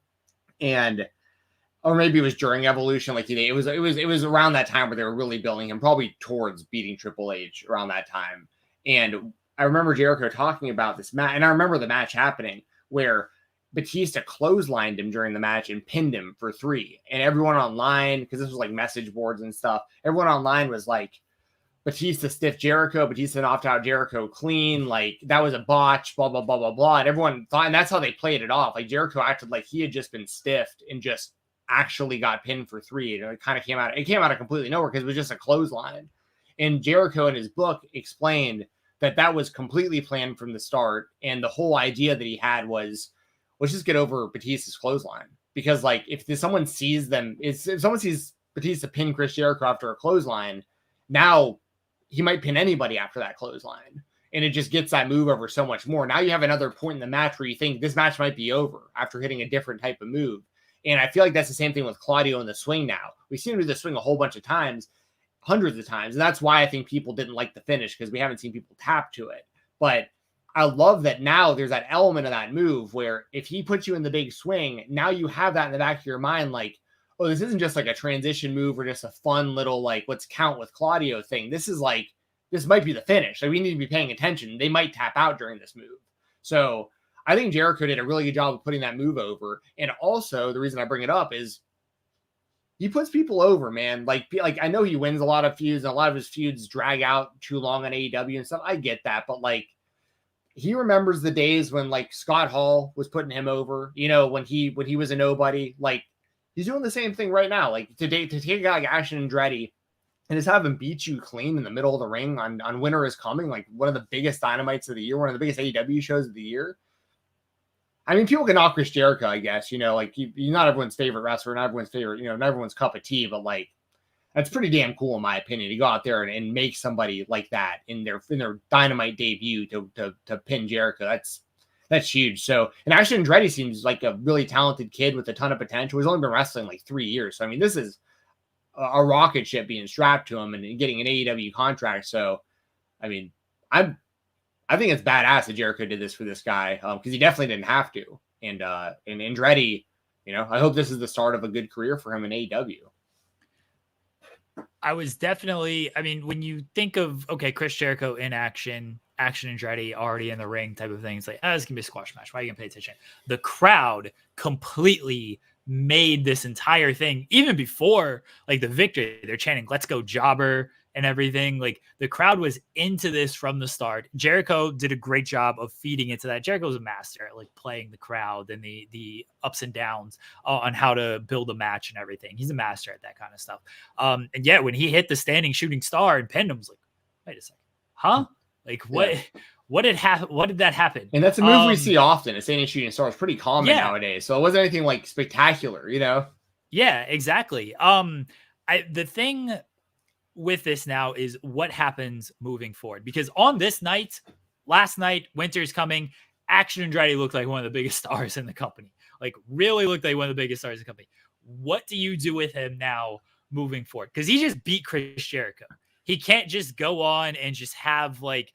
or maybe it was during Evolution. It was around that time where they were really building him, probably towards beating Triple H around that time. And I remember Jericho talking about this match, and I remember the match happening where Batista clotheslined him during the match and pinned him for 3. And everyone online, because this was message boards and stuff, everyone online was Batista stiff Jericho, Batista knocked out Jericho clean, that was a botch, blah, blah, blah, blah, blah. And everyone thought, and that's how they played it off. Jericho acted like he had just been stiffed and just actually got pinned for 3. And it kind of came out of completely nowhere because it was just a clothesline. And Jericho in his book explained that was completely planned from the start. And the whole idea that he had was, let's just get over Batista's clothesline. Because if someone sees Batista pin Chris Jericho after a clothesline, now he might pin anybody after that clothesline. And it just gets that move over so much more. Now you have another point in the match where you think this match might be over after hitting a different type of move. And I feel that's the same thing with Claudio in the swing now. We've seen him do the swing a whole bunch of times, hundreds of times. And that's why I think people didn't like the finish, because we haven't seen people tap to it. But I love that now there's that element of that move where if he puts you in the big swing, now you have that in the back of your mind, oh, this isn't just a transition move or just a fun little, let's count with Claudio thing. This is this might be the finish. We need to be paying attention. They might tap out during this move. So I think Jericho did a really good job of putting that move over. And also the reason I bring it up is he puts people over, man. I know he wins a lot of feuds, and a lot of his feuds drag out too long on AEW and stuff. I get that. But he remembers the days when Scott Hall was putting him over, when he was a nobody. He's doing the same thing right now. To take a guy like Action Andretti and just have him beat you clean in the middle of the ring on Winter is Coming, one of the biggest Dynamites of the year, one of the biggest AEW shows of the year. I mean, people can knock Chris Jericho, I guess, he's not everyone's favorite wrestler, not everyone's favorite, not everyone's cup of tea, but that's pretty damn cool in my opinion to go out there and make somebody like that in their Dynamite debut to pin Jericho. That's huge. So, and actually Andretti seems like a really talented kid with a ton of potential. He's only been wrestling like 3 years. So, I mean, this is a rocket ship being strapped to him and getting an AEW contract. So, I mean, I think it's badass that Jericho did this for this guy because he definitely didn't have to. And Andretti, you know, I hope this is the start of a good career for him in AEW. I was definitely, I mean, when you think of, okay, Chris Jericho in action Andretti already in the ring type of thing, it's like, oh, this can be a squash match. Why are you going to pay attention? The crowd completely made this entire thing, even before like the victory, they're chanting, let's go jobber and everything. Like the crowd was into this from the start. Jericho did a great job of feeding into that. Jericho's a master at like playing the crowd and the ups and downs on how to build a match and everything. He's a master at that kind of stuff. And yeah, when he hit the standing shooting star and pinned him, I was like, wait a second, huh? Like what? Yeah. What did happen? What did that happen? And that's a move we see often. A standing shooting star is pretty common nowadays. So it wasn't anything like spectacular, you know? Yeah, exactly. The thing with this now is what happens moving forward, because on this night, last night, Winter's Coming, Action Andretti looked like one of the biggest stars in the company, like really looked like one of the biggest stars in the company. What do you do with him now moving forward? Because he just beat Chris Jericho. He can't just go on and just have like,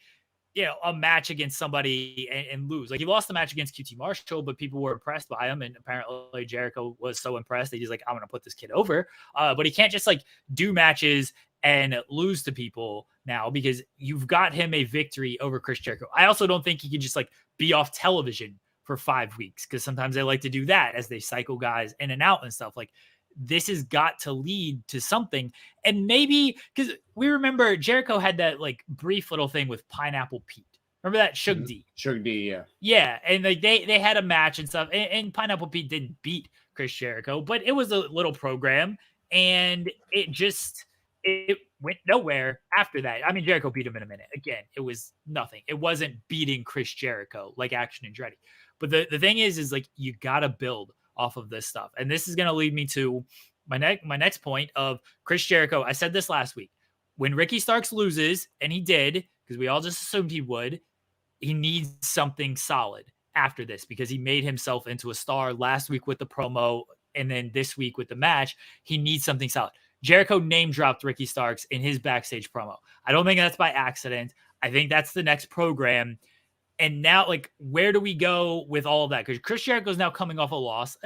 you know, a match against somebody and lose. Like he lost the match against QT Marshall, but people were impressed by him. And apparently Jericho was so impressed that he's like, I'm going to put this kid over. But he can't just like do matches and lose to people now, because you've got him a victory over Chris Jericho. I also don't think he can just like be off television for 5 weeks, because sometimes they like to do that as they cycle guys in and out and stuff. Like this has got to lead to something. And maybe because we remember Jericho had that like brief little thing with Pineapple Pete. Remember that? Suge D. Suge D, yeah. Yeah. And like they had a match and stuff. And Pineapple Pete didn't beat Chris Jericho, but it was a little program. And it went nowhere after that. I mean, Jericho beat him in a minute. Again, it was nothing. It wasn't beating Chris Jericho like Action Andretti. But the thing is like you got to build off of this stuff. And this is going to lead me to my next point of Chris Jericho. I said this last week. When Ricky Starks loses, and he did, because we all just assumed he would, he needs something solid after this, because he made himself into a star last week with the promo, and then this week with the match. He needs something solid. Jericho name dropped Ricky Starks in his backstage promo. I don't think that's by accident. I think that's the next program. And now, like, where do we go with all of that? Because Chris Jericho's now coming off a loss.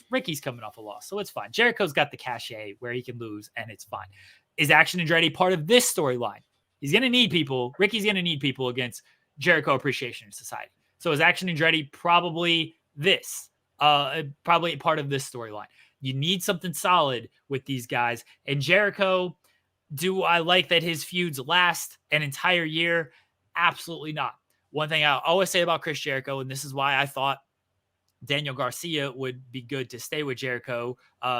Ricky's coming off a loss, so it's fine. Jericho's got the cachet where he can lose, and it's fine. Is Action Andretti part of this storyline? He's going to need people. Ricky's going to need people against Jericho Appreciation Society. So is Action Andretti probably this? Probably part of this storyline. You need something solid with these guys. And Jericho, do I like that his feuds last an entire year? Absolutely not. One thing I always say about Chris Jericho, and this is why I thought Daniel Garcia would be good to stay with Jericho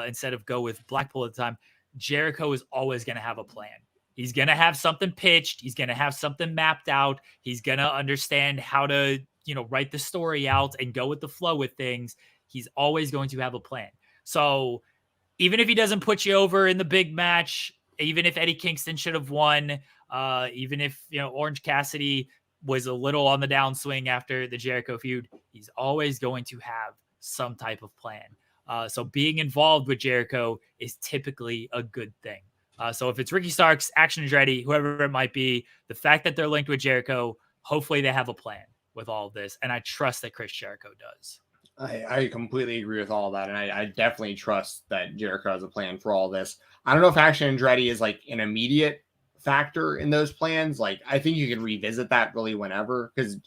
instead of go with Blackpool at the time. Jericho is always going to have a plan. He's going to have something pitched. He's going to have something mapped out. He's going to understand how to, write the story out and go with the flow with things. He's always going to have a plan. So even if he doesn't put you over in the big match, even if Eddie Kingston should have won, even if, Orange Cassidy was a little on the downswing after the Jericho feud, he's always going to have some type of plan. So being involved with Jericho is typically a good thing. So if it's Ricky Starks, Action Andretti, whoever it might be, the fact that they're linked with Jericho, hopefully they have a plan with all of this. And I trust that Chris Jericho does. I completely agree with all that. And I definitely trust that Jericho has a plan for all this. I don't know if Action Andretti is like an immediate factor in those plans. Like, I think you can revisit that really whenever, because,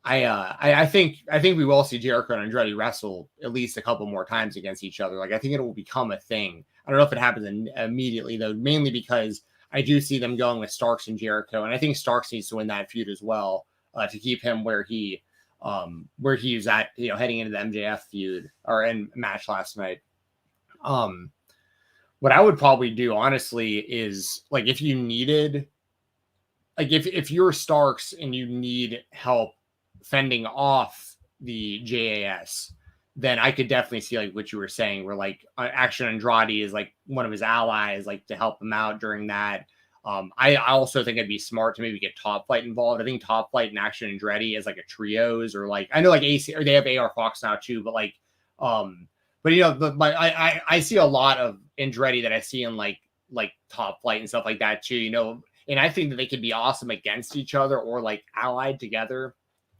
I think we will see Jericho and Andretti wrestle at least a couple more times against each other. Like, I think it will become a thing. I don't know if it happens immediately, though, mainly because I do see them going with Starks and Jericho. And I think Starks needs to win that feud as well to keep him where he was at, heading into the MJF feud or in match last night. What I would probably do, honestly, is like if you needed, like if you're Starks and you need help fending off the JAS, then I could definitely see like what you were saying, where like Action Andrade is like one of his allies, like to help him out during that. I also think it'd be smart to maybe get Top Flight involved. I think Top Flight and Action Andretti as like a trios, or like I know like AC or they have AR Fox now too, but like but you know, I see a lot of Andretti that I see in like Top Flight and stuff like that too, you know, and I think that they could be awesome against each other or like allied together.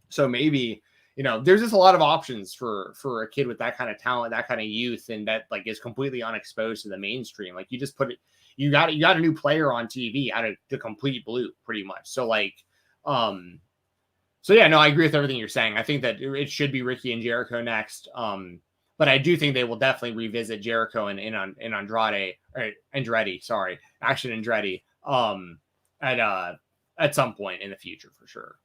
So maybe, you know, there's just a lot of options for a kid with that kind of talent, that kind of youth, and that like is completely unexposed to the mainstream. Like you just put it, you got a new player on TV out of the complete blue, pretty much. So like, so yeah, no, I agree with everything you're saying. I think that it should be Ricky and Jericho next. But I do think they will definitely revisit Jericho and Andrade or Andretti, sorry, Action Andretti, at some point in the future for sure.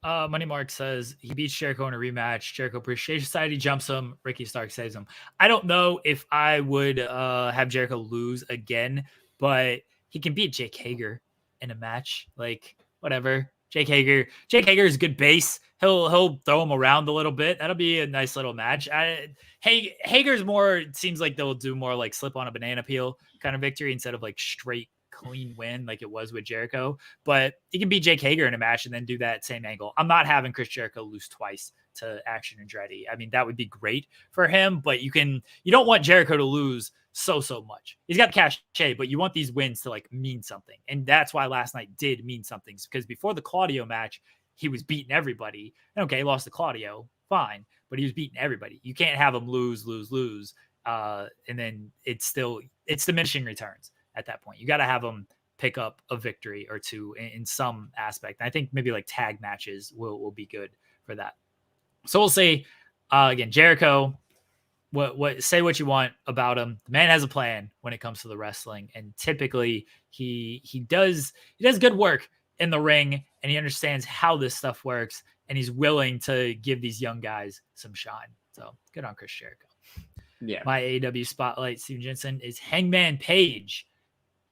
Money Mark says he beats Jericho in a rematch. Jericho Appreciation Society jumps him. Ricky Stark saves him. I don't know if I would have Jericho lose again, but he can beat Jake Hager in a match. Like, whatever. Jake Hager is good base. He'll throw him around a little bit. That'll be a nice little match. Hager's more, it seems like they'll do more like slip on a banana peel kind of victory instead of like straight clean win like it was with Jericho. But he can beat Jake Hager in a match and then do that same angle. I'm not having Chris Jericho lose twice to Action Andretti. I mean, that would be great for him, but you don't want Jericho to lose so much. He's got the cachet, but you want these wins to like mean something. And that's why last night did mean something, because before the Claudio match, he was beating everybody. And okay, he lost to Claudio, fine, but he was beating everybody. You can't have him lose. And then it's diminishing returns at that point. You got to have him pick up a victory or two in some aspect. And I think maybe like tag matches will be good for that. So we'll see. Again, Jericho, what say what you want about him. The man has a plan when it comes to the wrestling, and typically he does good work in the ring, and he understands how this stuff works, and he's willing to give these young guys some shine. So good on Chris Jericho. Yeah. My AEW spotlight, Stephen Jensen, is Hangman Page.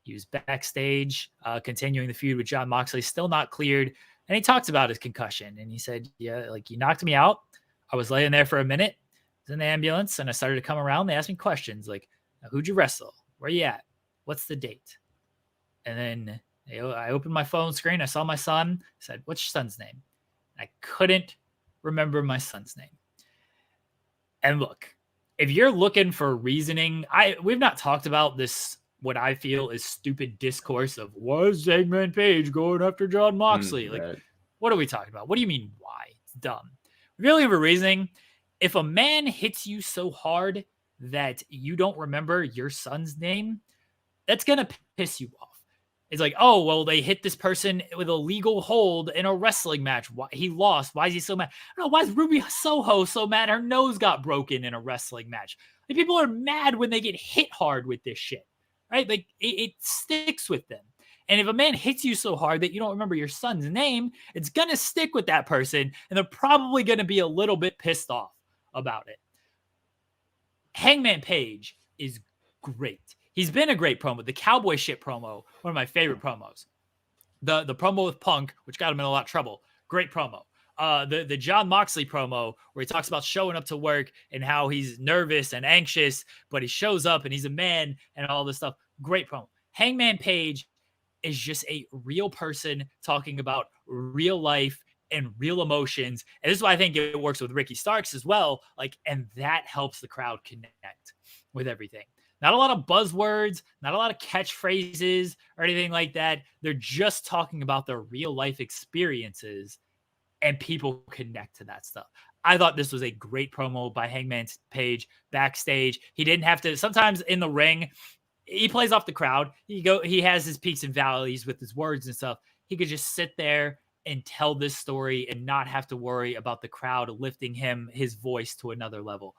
He was backstage, continuing the feud with Jon Moxley, still not cleared. And he talked about his concussion, and he said, yeah, like, you knocked me out. I was laying there for a minute. I was in the ambulance, and I started to come around. They asked me questions like, who'd you wrestle? Where you at? What's the date? And then I opened my phone screen. I saw my son. I said, what's your son's name? I couldn't remember my son's name. And look, if you're looking for reasoning, we've not talked about this, what I feel is stupid discourse of, why is Hangman Page going after Jon Moxley? Right. What are we talking about? What do you mean, why? It's dumb. If you're looking for reasoning, if a man hits you so hard that you don't remember your son's name, that's going to piss you off. It's like, oh, well, they hit this person with a legal hold in a wrestling match. Why, he lost. Why is he so mad? I don't know. Why is Ruby Soho so mad? Her nose got broken in a wrestling match. Like, people are mad when they get hit hard with this shit, right? Like, it sticks with them. And if a man hits you so hard that you don't remember your son's name, it's going to stick with that person, and they're probably going to be a little bit pissed off about it. Hangman Page is great. He's been a great promo. The cowboy shit promo, one of my favorite promos. The promo with Punk, which got him in a lot of trouble. Great promo. The Jon Moxley promo, where he talks about showing up to work and how he's nervous and anxious, but he shows up and he's a man and all this stuff. Great promo. Hangman Page is just a real person talking about real life and real emotions. And this is why I think it works with Ricky Starks as well. Like, and that helps the crowd connect with everything. Not a lot of buzzwords, not a lot of catchphrases or anything like that. They're just talking about their real life experiences, and people connect to that stuff. I thought this was a great promo by Hangman Page backstage. He didn't have to, sometimes in the ring, he plays off the crowd. He has his peaks and valleys with his words and stuff. He could just sit there and tell this story and not have to worry about the crowd lifting his voice to another level.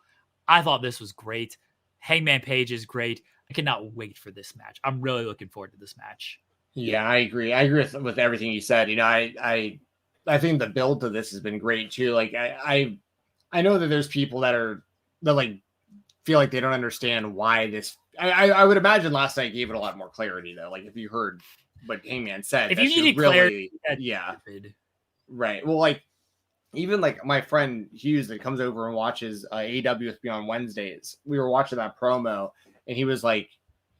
I thought this was great. Hangman Page is great. I cannot wait for this match. I'm really looking forward to this match. Yeah, I agree. I agree with everything you said. You know, I think the build to this has been great too. Like I know that there's people that like feel like they don't understand why this. I would imagine last night gave it a lot more clarity though. Like if you heard what Hangman said, if you needed clarity, yeah, right. Well, like even like my friend Hughes that comes over and watches AEW with me on Wednesdays, we were watching that promo, and he was like,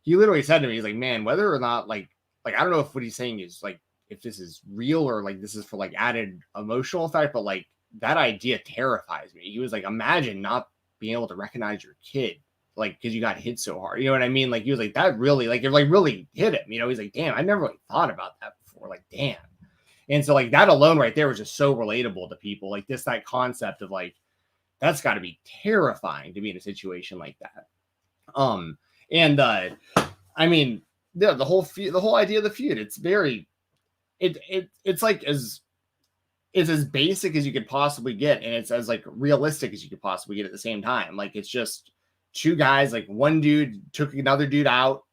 he literally said to me, he's like, man, whether or not like I don't know if what he's saying is like if this is real or like this is for like added emotional effect, but like that idea terrifies me. He was like, imagine not being able to recognize your kid, like because you got hit so hard. You know what I mean? Like he was like, that really like it like really hit him. You know, he's like, damn, I never really thought about that before. Like, damn. And so like that alone right there was just so relatable to people. Like that concept of like, that's got to be terrifying to be in a situation like that. I mean, the whole idea of the feud, it's very, it's like it's as basic as you could possibly get. And it's as like realistic as you could possibly get at the same time. Like it's just two guys, like one dude took another dude out,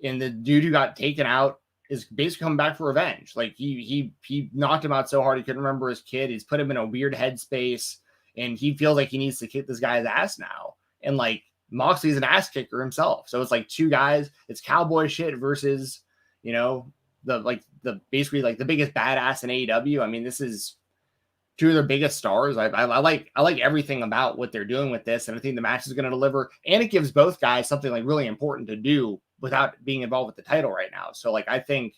and the dude who got taken out is basically coming back for revenge. Like he knocked him out so hard he couldn't remember his kid. He's put him in a weird headspace, and he feels like he needs to kick this guy's ass now. And like Moxley's an ass kicker himself, so it's like two guys. It's cowboy shit versus, you know, the basically like the biggest badass in AEW. I mean, this is two of their biggest stars. I like everything about what they're doing with this, and I think the match is going to deliver, and it gives both guys something like really important to do without being involved with the title right now. So like I think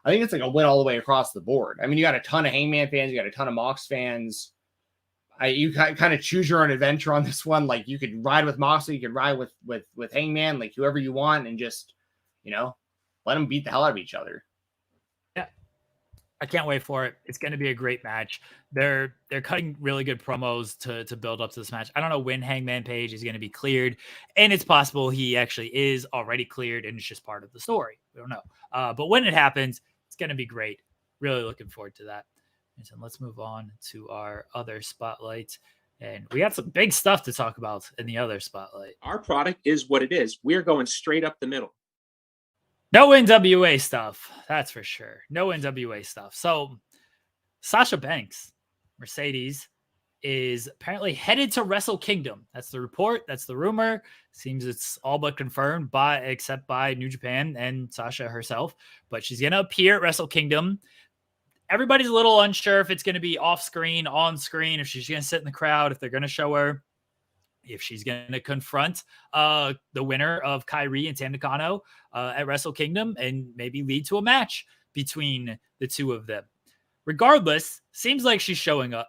it's like a win all the way across the board. I mean, you got a ton of Hangman fans, you got a ton of Mox fans. You kind of choose your own adventure on this one. Like you could ride with Moxley, you could ride with Hangman, like whoever you want, and just, you know, let them beat the hell out of each other. Yeah, I can't wait for it. It's going to be a great match. They're cutting really good promos to build up to this match. I don't know when Hangman Page is going to be cleared, and it's possible he actually is already cleared and it's just part of the story. We don't know. But when it happens, it's going to be great. Really looking forward to that. And so let's move on to our other spotlight. And we got some big stuff to talk about in the other spotlight. Our product is what it is. We're going straight up the middle. No NWA stuff. That's for sure. No NWA stuff. So Sasha Banks, Mercedes, is apparently headed to Wrestle Kingdom. That's the report. That's the rumor. Seems it's all but confirmed except by New Japan and Sasha herself. But she's going to appear at Wrestle Kingdom. Everybody's a little unsure if it's going to be off screen, on screen, if she's going to sit in the crowd, if they're going to show her, if she's going to confront the winner of Kylie Rae and Tam Nakano at Wrestle Kingdom and maybe lead to a match between the two of them. Regardless, seems like she's showing up.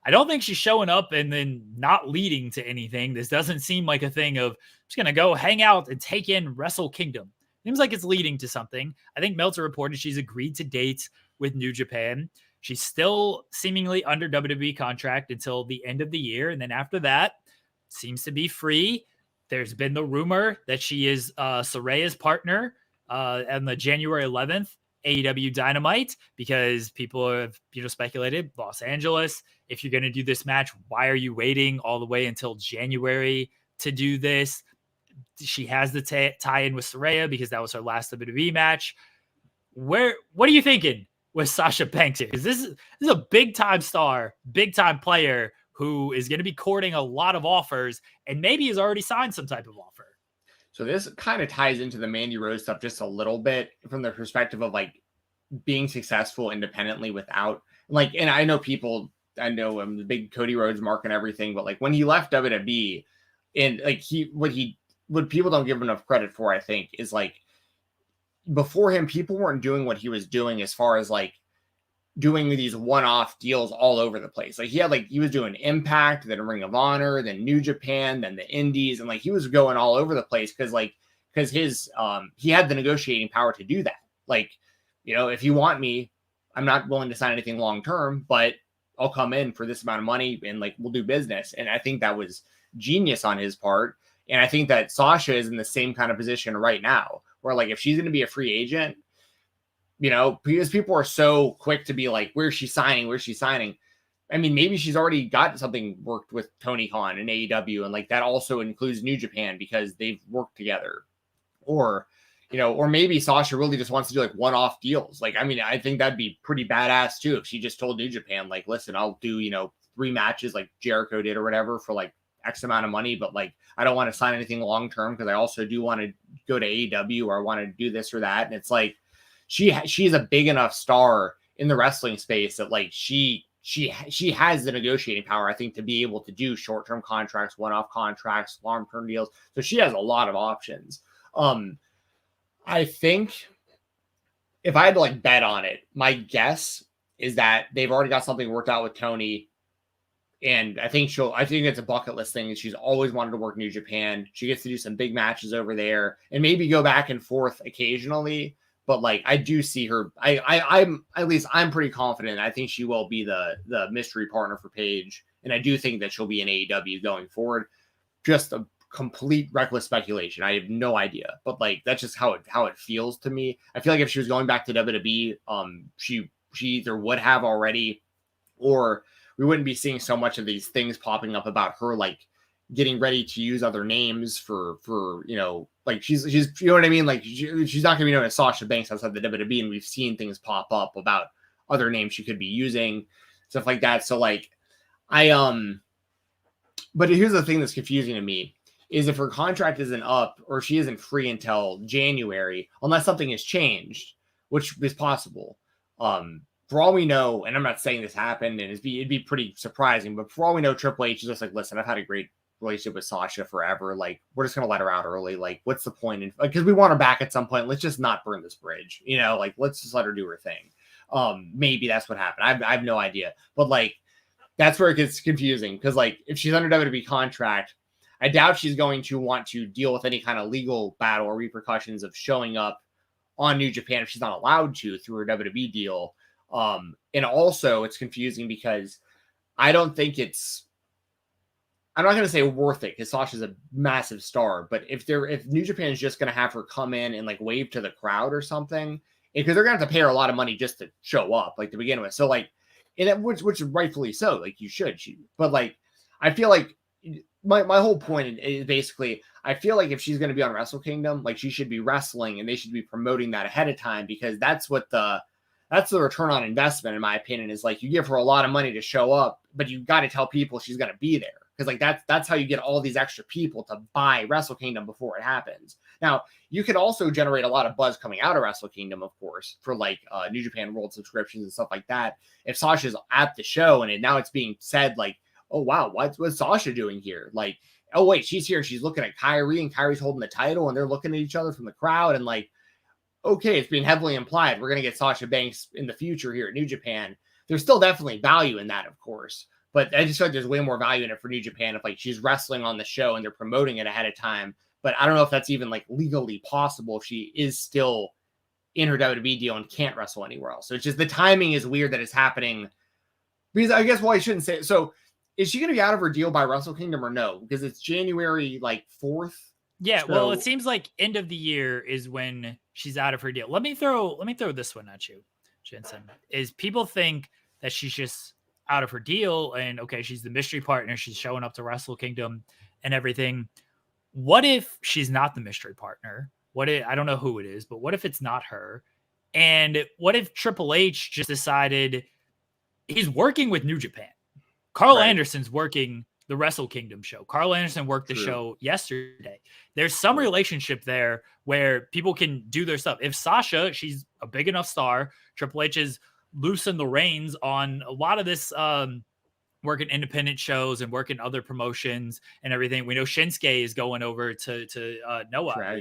I don't think she's showing up and then not leading to anything. This doesn't seem like a thing of just going to go hang out and take in Wrestle Kingdom. Seems like it's leading to something. I think Meltzer reported she's agreed to date with New Japan. She's still seemingly under WWE contract until the end of the year. And then after that, seems to be free. There's been the rumor that she is Saraya's partner on the January 11th AEW Dynamite, because people have speculated Los Angeles. If you're going to do this match, why are you waiting all the way until January to do this? She has the tie-in with Saraya because that was her last WWE match. What are you thinking with Sasha Banks here? Because this is a big-time star, big-time player who is going to be courting a lot of offers and maybe has already signed some type of offer. So this kind of ties into the Mandy Rose stuff just a little bit from the perspective of like being successful independently without like, and I know I'm the big Cody Rhodes mark and everything, but like when he left WWE and like what people don't give enough credit for, I think, is like before him, people weren't doing what he was doing as far as like doing these one-off deals all over the place. Like he was doing Impact, then Ring of Honor, then New Japan, then the Indies, and like he was going all over the place because his he had the negotiating power to do that. Like, if you want me, I'm not willing to sign anything long term, but I'll come in for this amount of money and like we'll do business. And I think that was genius on his part. And I think that Sasha is in the same kind of position right now, where like if she's going to be a free agent, because people are so quick to be like, where's she signing? I mean, maybe she's already got something worked with Tony Khan and AEW, and like that also includes New Japan because they've worked together. Or maybe Sasha really just wants to do like one-off deals. Like, I mean, I think that'd be pretty badass too if she just told New Japan, like, listen, I'll do 3 matches like Jericho did or whatever for like X amount of money, but like I don't want to sign anything long term because I also do want to go to AEW or I want to do this or that. And it's like she's a big enough star in the wrestling space that like she she has the negotiating power, I think, to be able to do short-term contracts, one-off contracts, long-term deals. So she has a lot of options. I think if I had to like bet on it, my guess is that they've already got something worked out with Tony. And I think it's a bucket list thing. She's always wanted to work New Japan. She gets to do some big matches over there and maybe go back and forth occasionally. But like, I do see her. I'm pretty confident. I think she will be the mystery partner for Paige. And I do think that she'll be in AEW going forward. Just a complete reckless speculation. I have no idea, but like, that's just how it feels to me. I feel like if she was going back to WWE, she either would have already, or we wouldn't be seeing so much of these things popping up about her, like getting ready to use other names for, like she's, you know what I mean? Like she's not going to be known as Sasha Banks outside the WWE. And we've seen things pop up about other names she could be using, stuff like that. So like, but here's the thing that's confusing to me is if her contract isn't up or she isn't free until January, unless something has changed, which is possible. For all we know, and I'm not saying this happened, and it'd be pretty surprising, but for all we know, Triple H is just like, listen, I've had a great relationship with Sasha forever. Like, we're just going to let her out early. Like, what's the point? Because we want her back at some point. Let's just not burn this bridge. Like, let's just let her do her thing. Maybe that's what happened. I have no idea. But, like, that's where it gets confusing. Because, like, if she's under WWE contract, I doubt she's going to want to deal with any kind of legal battle or repercussions of showing up on New Japan if she's not allowed to through her WWE deal. And also it's confusing because I don't think I'm not going to say worth it because Sasha's a massive star, but if New Japan is just going to have her come in and like wave to the crowd or something, because they're going to have to pay her a lot of money just to show up, like to begin with. So like, and which rightfully so, like you should, but like, I feel like my whole point is basically, I feel like if she's going to be on Wrestle Kingdom, like she should be wrestling and they should be promoting that ahead of time because that's the return on investment, in my opinion, is like you give her a lot of money to show up, but you got to tell people she's going to be there. Because like that's how you get all these extra people to buy Wrestle Kingdom before it happens. Now, you could also generate a lot of buzz coming out of Wrestle Kingdom, of course, for like New Japan World subscriptions and stuff like that. If Sasha's at the show and now it's being said like, oh, wow, what's Sasha doing here? Like, oh, wait, she's here. She's looking at Kyrie and Kyrie's holding the title and they're looking at each other from the crowd and like, okay, it's being heavily implied we're going to get Sasha Banks in the future here at New Japan. There's still definitely value in that, of course. But I just feel like there's way more value in it for New Japan if like she's wrestling on the show and they're promoting it ahead of time. But I don't know if that's even like legally possible if she is still in her WWE deal and can't wrestle anywhere else. So it's just the timing is weird that it's happening. Because I guess, well, I shouldn't say it. So is she going to be out of her deal by Wrestle Kingdom or no? Because it's January like 4th. Yeah, So, well, it seems like end of the year is when she's out of her deal. Let me throw this one at you, Jensen. Is people think that she's just out of her deal and okay, she's the mystery partner, she's showing up to Wrestle Kingdom and everything. What if she's not the mystery partner? I don't know who it is, but what if it's not her? And what if Triple H just decided he's working with New Japan? Carl Anderson's working the Wrestle Kingdom show. Carl Anderson worked the show yesterday. There's some relationship there where people can do their stuff. If Sasha, she's a big enough star, Triple H has loosened the reins on a lot of this working independent shows and working other promotions and everything. We know Shinsuke is going over to Noah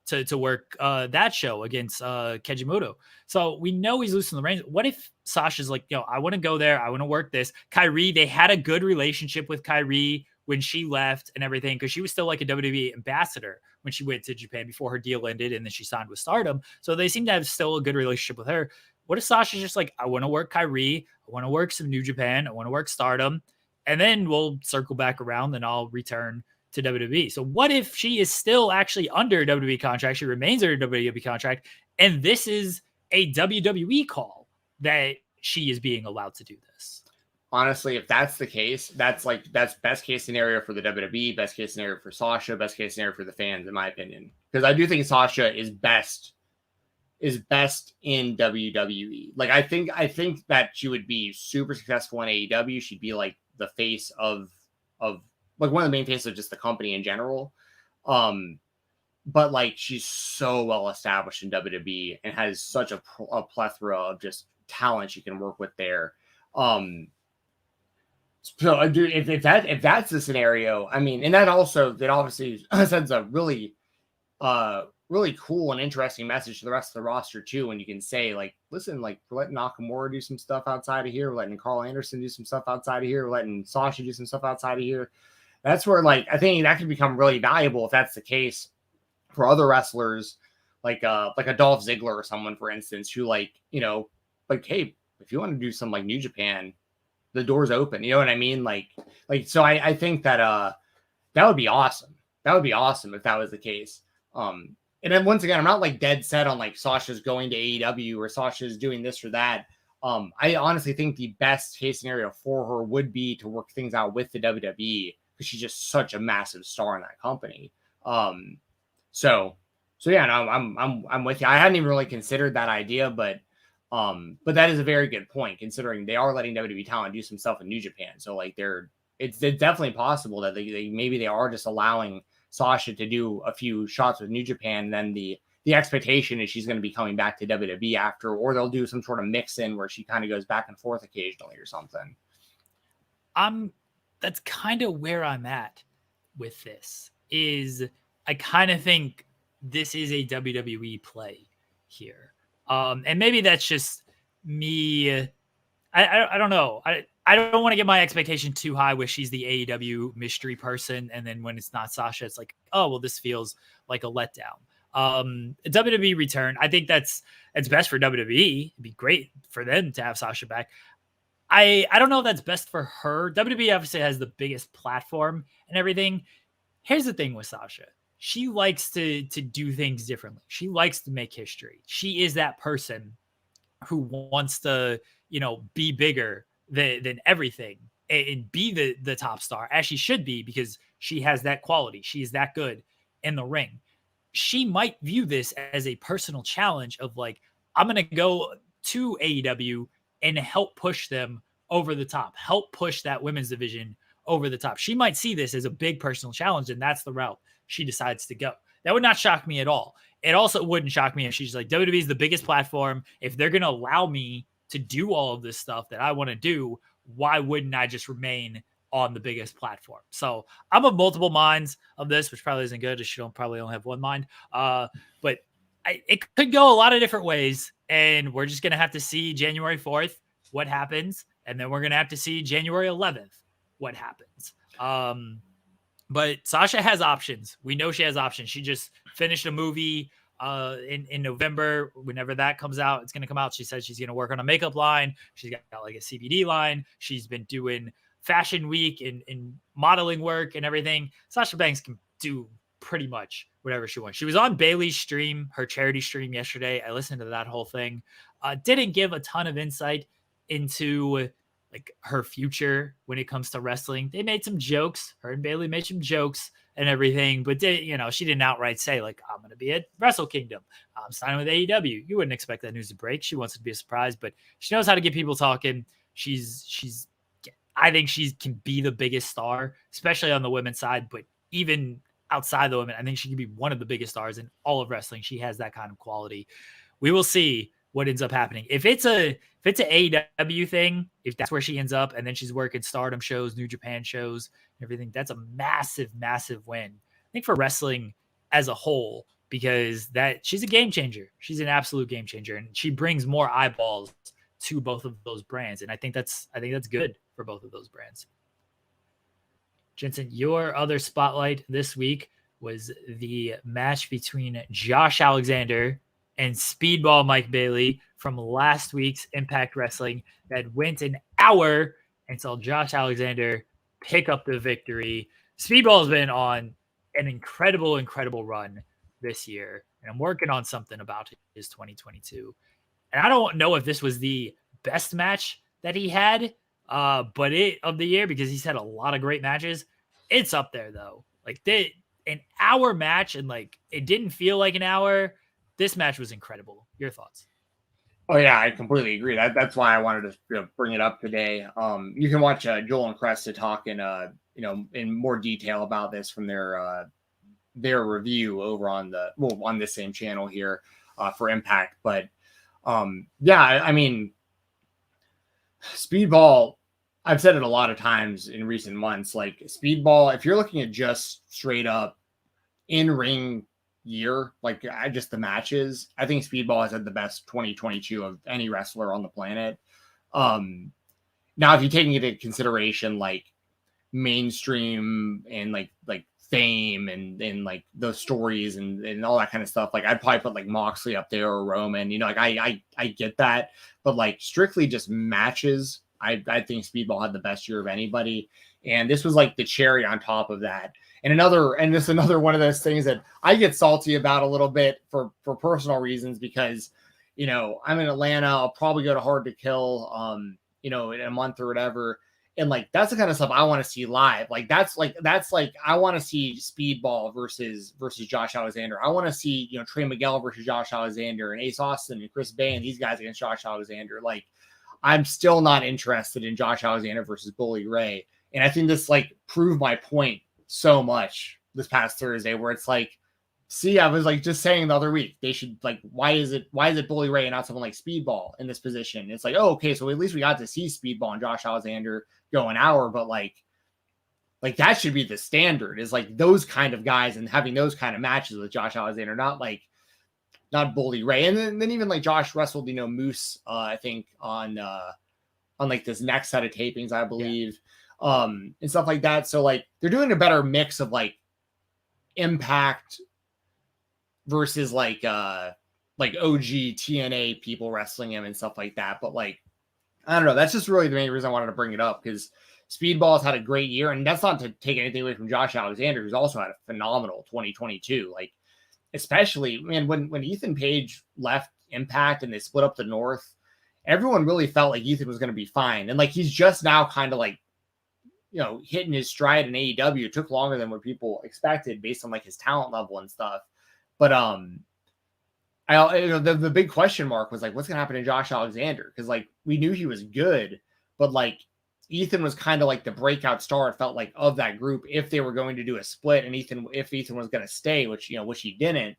to work that show against Kejimoto. So we know he's loosening the reins. What if Sasha's like, I want to go there. I want to work this. Kyrie, they had a good relationship with Kyrie when she left and everything because she was still like a WWE ambassador when she went to Japan before her deal ended and then she signed with Stardom. So they seem to have still a good relationship with her. What if Sasha's just like, I want to work Kyrie. I want to work some New Japan. I want to work Stardom. And then we'll circle back around and I'll return to WWE. So what if she is still actually under WWE contract? She remains under WWE contract. And this is a WWE call that she is being allowed to do this. Honestly, if that's the case, that's best case scenario for the WWE, best case scenario for Sasha, best case scenario for the fans, in my opinion. Because I do think Sasha is best in WWE. Like I think that she would be super successful in AEW. She'd be like the face of like one of the main faces of just the company in general. But like she's so well established in WWE and has such a plethora of just talent she can work with there. So if that's the scenario, I mean, and that obviously sends a really cool and interesting message to the rest of the roster too. When you can say, like, listen, like, we're letting Nakamura do some stuff outside of here, we're letting Carl Anderson do some stuff outside of here, we're letting Sasha do some stuff outside of here. That's where, like, I think that could become really valuable if that's the case for other wrestlers, like a Dolph Ziggler or someone, for instance, who, like, you know, like, hey, if you want to do some like New Japan, the door's open. You know what I mean? Like so I think that that would be awesome. That would be awesome if that was the case. And then once again, I'm not like dead set on like Sasha's going to AEW or Sasha's doing this or that. I honestly think the best case scenario for her would be to work things out with the WWE, because she's just such a massive star in that company. So yeah, no, I'm with you. I hadn't even really considered that idea, but that is a very good point, considering they are letting WWE talent do some stuff in New Japan. So like it's definitely possible that they are just allowing Sasha to do a few shots with New Japan, and then the expectation is she's going to be coming back to WWE after, or they'll do some sort of mix in where she kind of goes back and forth occasionally or something. That's kind of where I'm at with this. Is I kind of think this is a WWE play here. And maybe that's just me. I don't know. I don't want to get my expectation too high where she's the AEW mystery person, and then when it's not Sasha, it's like, oh, well, this feels like a letdown. WWE return, I think it's best for WWE. It'd be great for them to have Sasha back. I don't know if that's best for her. WWE obviously has the biggest platform and everything. Here's the thing with Sasha. She likes to do things differently. She likes to make history. She is that person who wants to, you know, be bigger than everything and be the top star, as she should be, because she has that quality. She is that good in the ring. She might view this as a personal challenge of like, I'm going to go to AEW and help push them over the top, help push that women's division over the top. She might see this as a big personal challenge, and that's the route she decides to go. That would not shock me at all. It also wouldn't shock me if she's like, WWE is the biggest platform. If they're going to allow me to do all of this stuff that I want to do, why wouldn't I just remain on the biggest platform? So I'm of multiple minds of this, which probably isn't good. She probably only have one mind. But it could go a lot of different ways, and we're just going to have to see January 4th what happens, and then we're going to have to see January 11th what happens. But Sasha has options. We know she has options. She just finished a movie in November. Whenever that comes out, it's going to come out. She said she's going to work on a makeup line. She's got like a CBD line. She's been doing fashion week and modeling work and everything. Sasha Banks can do pretty much whatever she wants. She was on Bailey's stream, her charity stream yesterday. I listened to that whole thing. Didn't give a ton of insight into like her future when it comes to wrestling. They made some jokes. Her and Bailey made some jokes and everything, but she didn't outright say like, I'm going to be at Wrestle Kingdom. I'm signing with AEW. You wouldn't expect that news to break. She wants it to be a surprise, but she knows how to get people talking. I think she can be the biggest star, especially on the women's side, but even outside the women, I think she can be one of the biggest stars in all of wrestling. She has that kind of quality. We will see what ends up happening. If it's an AEW thing, if that's where she ends up, and then she's working Stardom shows, New Japan shows, everything, that's a massive, massive win, I think, for wrestling as a whole, because she's a game changer. She's an absolute game changer, and she brings more eyeballs to both of those brands. And I think that's good for both of those brands. Jensen, your other spotlight this week was the match between Josh Alexander and Speedball Mike Bailey from last week's Impact Wrestling that went an hour and saw Josh Alexander pick up the victory. Speedball has been on an incredible, incredible run this year, and I'm working on something about his 2022. And I don't know if this was the best match that he had, of the year, because he's had a lot of great matches. It's up there though. Like an hour match, and like it didn't feel like an hour. This match was incredible. Your thoughts? Oh yeah, I completely agree. That's why I wanted to bring it up today. You can watch Joel and Cresta talk in more detail about this from their review over on this same channel here for Impact. But yeah, I mean, Speedball, I've said it a lot of times in recent months, like Speedball, if you're looking at just straight up in-ring year, like just the matches, I think Speedball has had the best 2022 of any wrestler on the planet. Now, if you're taking into consideration like mainstream and like fame and like those stories and all that kind of stuff, like I'd probably put like Moxley up there or Roman, you know, like I get that, but like strictly just matches, I think Speedball had the best year of anybody, and this was like the cherry on top of that. And this is another one of those things that I get salty about a little bit for personal reasons, because, you know, I'm in Atlanta. I'll probably go to Hard to Kill, you know, in a month or whatever. And like, that's the kind of stuff I want to see live. Like, that's like, I want to see Speedball versus Josh Alexander. I want to see, you know, Trey Miguel versus Josh Alexander, and Ace Austin and Chris Bay and these guys against Josh Alexander. Like, I'm still not interested in Josh Alexander versus Bully Ray. And I think this like proved my point so much this past Thursday, where it's like, see, I was like just saying the other week, they should like, why is it Bully Ray and not someone like Speedball in this position? It's like, oh, okay, so at least we got to see Speedball and Josh Alexander go an hour, but like that should be the standard, is like those kind of guys and having those kind of matches with Josh Alexander, not Bully Ray. And then even like Josh wrestled, you know, Moose, I think on like this next set of tapings, I believe. Yeah. And stuff like that. So like they're doing a better mix of like Impact versus like OG TNA people wrestling him and stuff like that. But like, I don't know. That's just really the main reason I wanted to bring it up, because Speedball has had a great year, and that's not to take anything away from Josh Alexander, who's also had a phenomenal 2022. Like, especially, man, when Ethan Page left Impact and they split up the North, everyone really felt like Ethan was going to be fine. And like, he's just now kind of like, you know, hitting his stride in AEW. It took longer than what people expected based on like his talent level and stuff. But the big question mark was like, what's gonna happen to Josh Alexander? Because like we knew he was good, but like Ethan was kind of like the breakout star, it felt like, of that group if they were going to do a split, and if Ethan was gonna stay, which he didn't.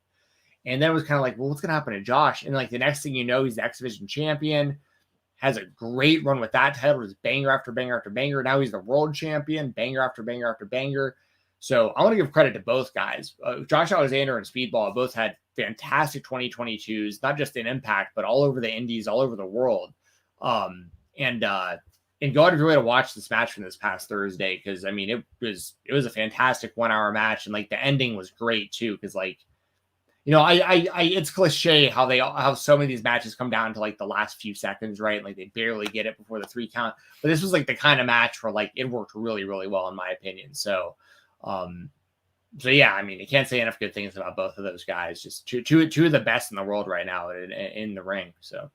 And then it was kind of like, well, what's gonna happen to Josh? And like the next thing you know, he's the X Division champion. Has a great run with that title. Is banger after banger after banger. Now he's the world champion, banger after banger after banger. So I want to give credit to both guys. Josh Alexander and Speedball both had fantastic 2022s, not just in Impact, but all over the indies, all over the world. And go out of your way to watch this match from this past Thursday, because I mean it was a fantastic 1 hour match, and like the ending was great too, because like, you know, I it's cliche how so many of these matches come down to like the last few seconds, right? Like they barely get it before the 3 count. But this was like the kind of match where like it worked really, really well in my opinion. So yeah, I mean, you can't say enough good things about both of those guys. Just two of the best in the world right now in the ring. So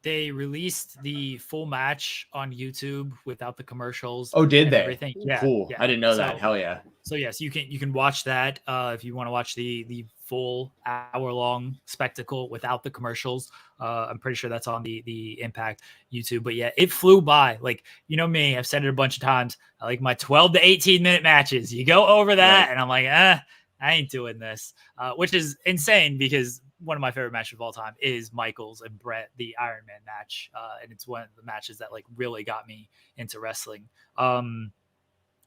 they released the full match on YouTube without the commercials. Oh, did they? Everything. Yeah, cool. Yeah. I didn't know that. Hell yeah. So yes, you can watch that if you want to watch the full hour-long spectacle without the commercials. I'm pretty sure that's on the Impact YouTube. But yeah, it flew by. Like, you know me, I've said it a bunch of times. I like my 12 to 18-minute matches. You go over that, and I'm like, I ain't doing this, which is insane, because one of my favorite matches of all time is Michaels and Brett, the Iron Man match. And it's one of the matches that like really got me into wrestling.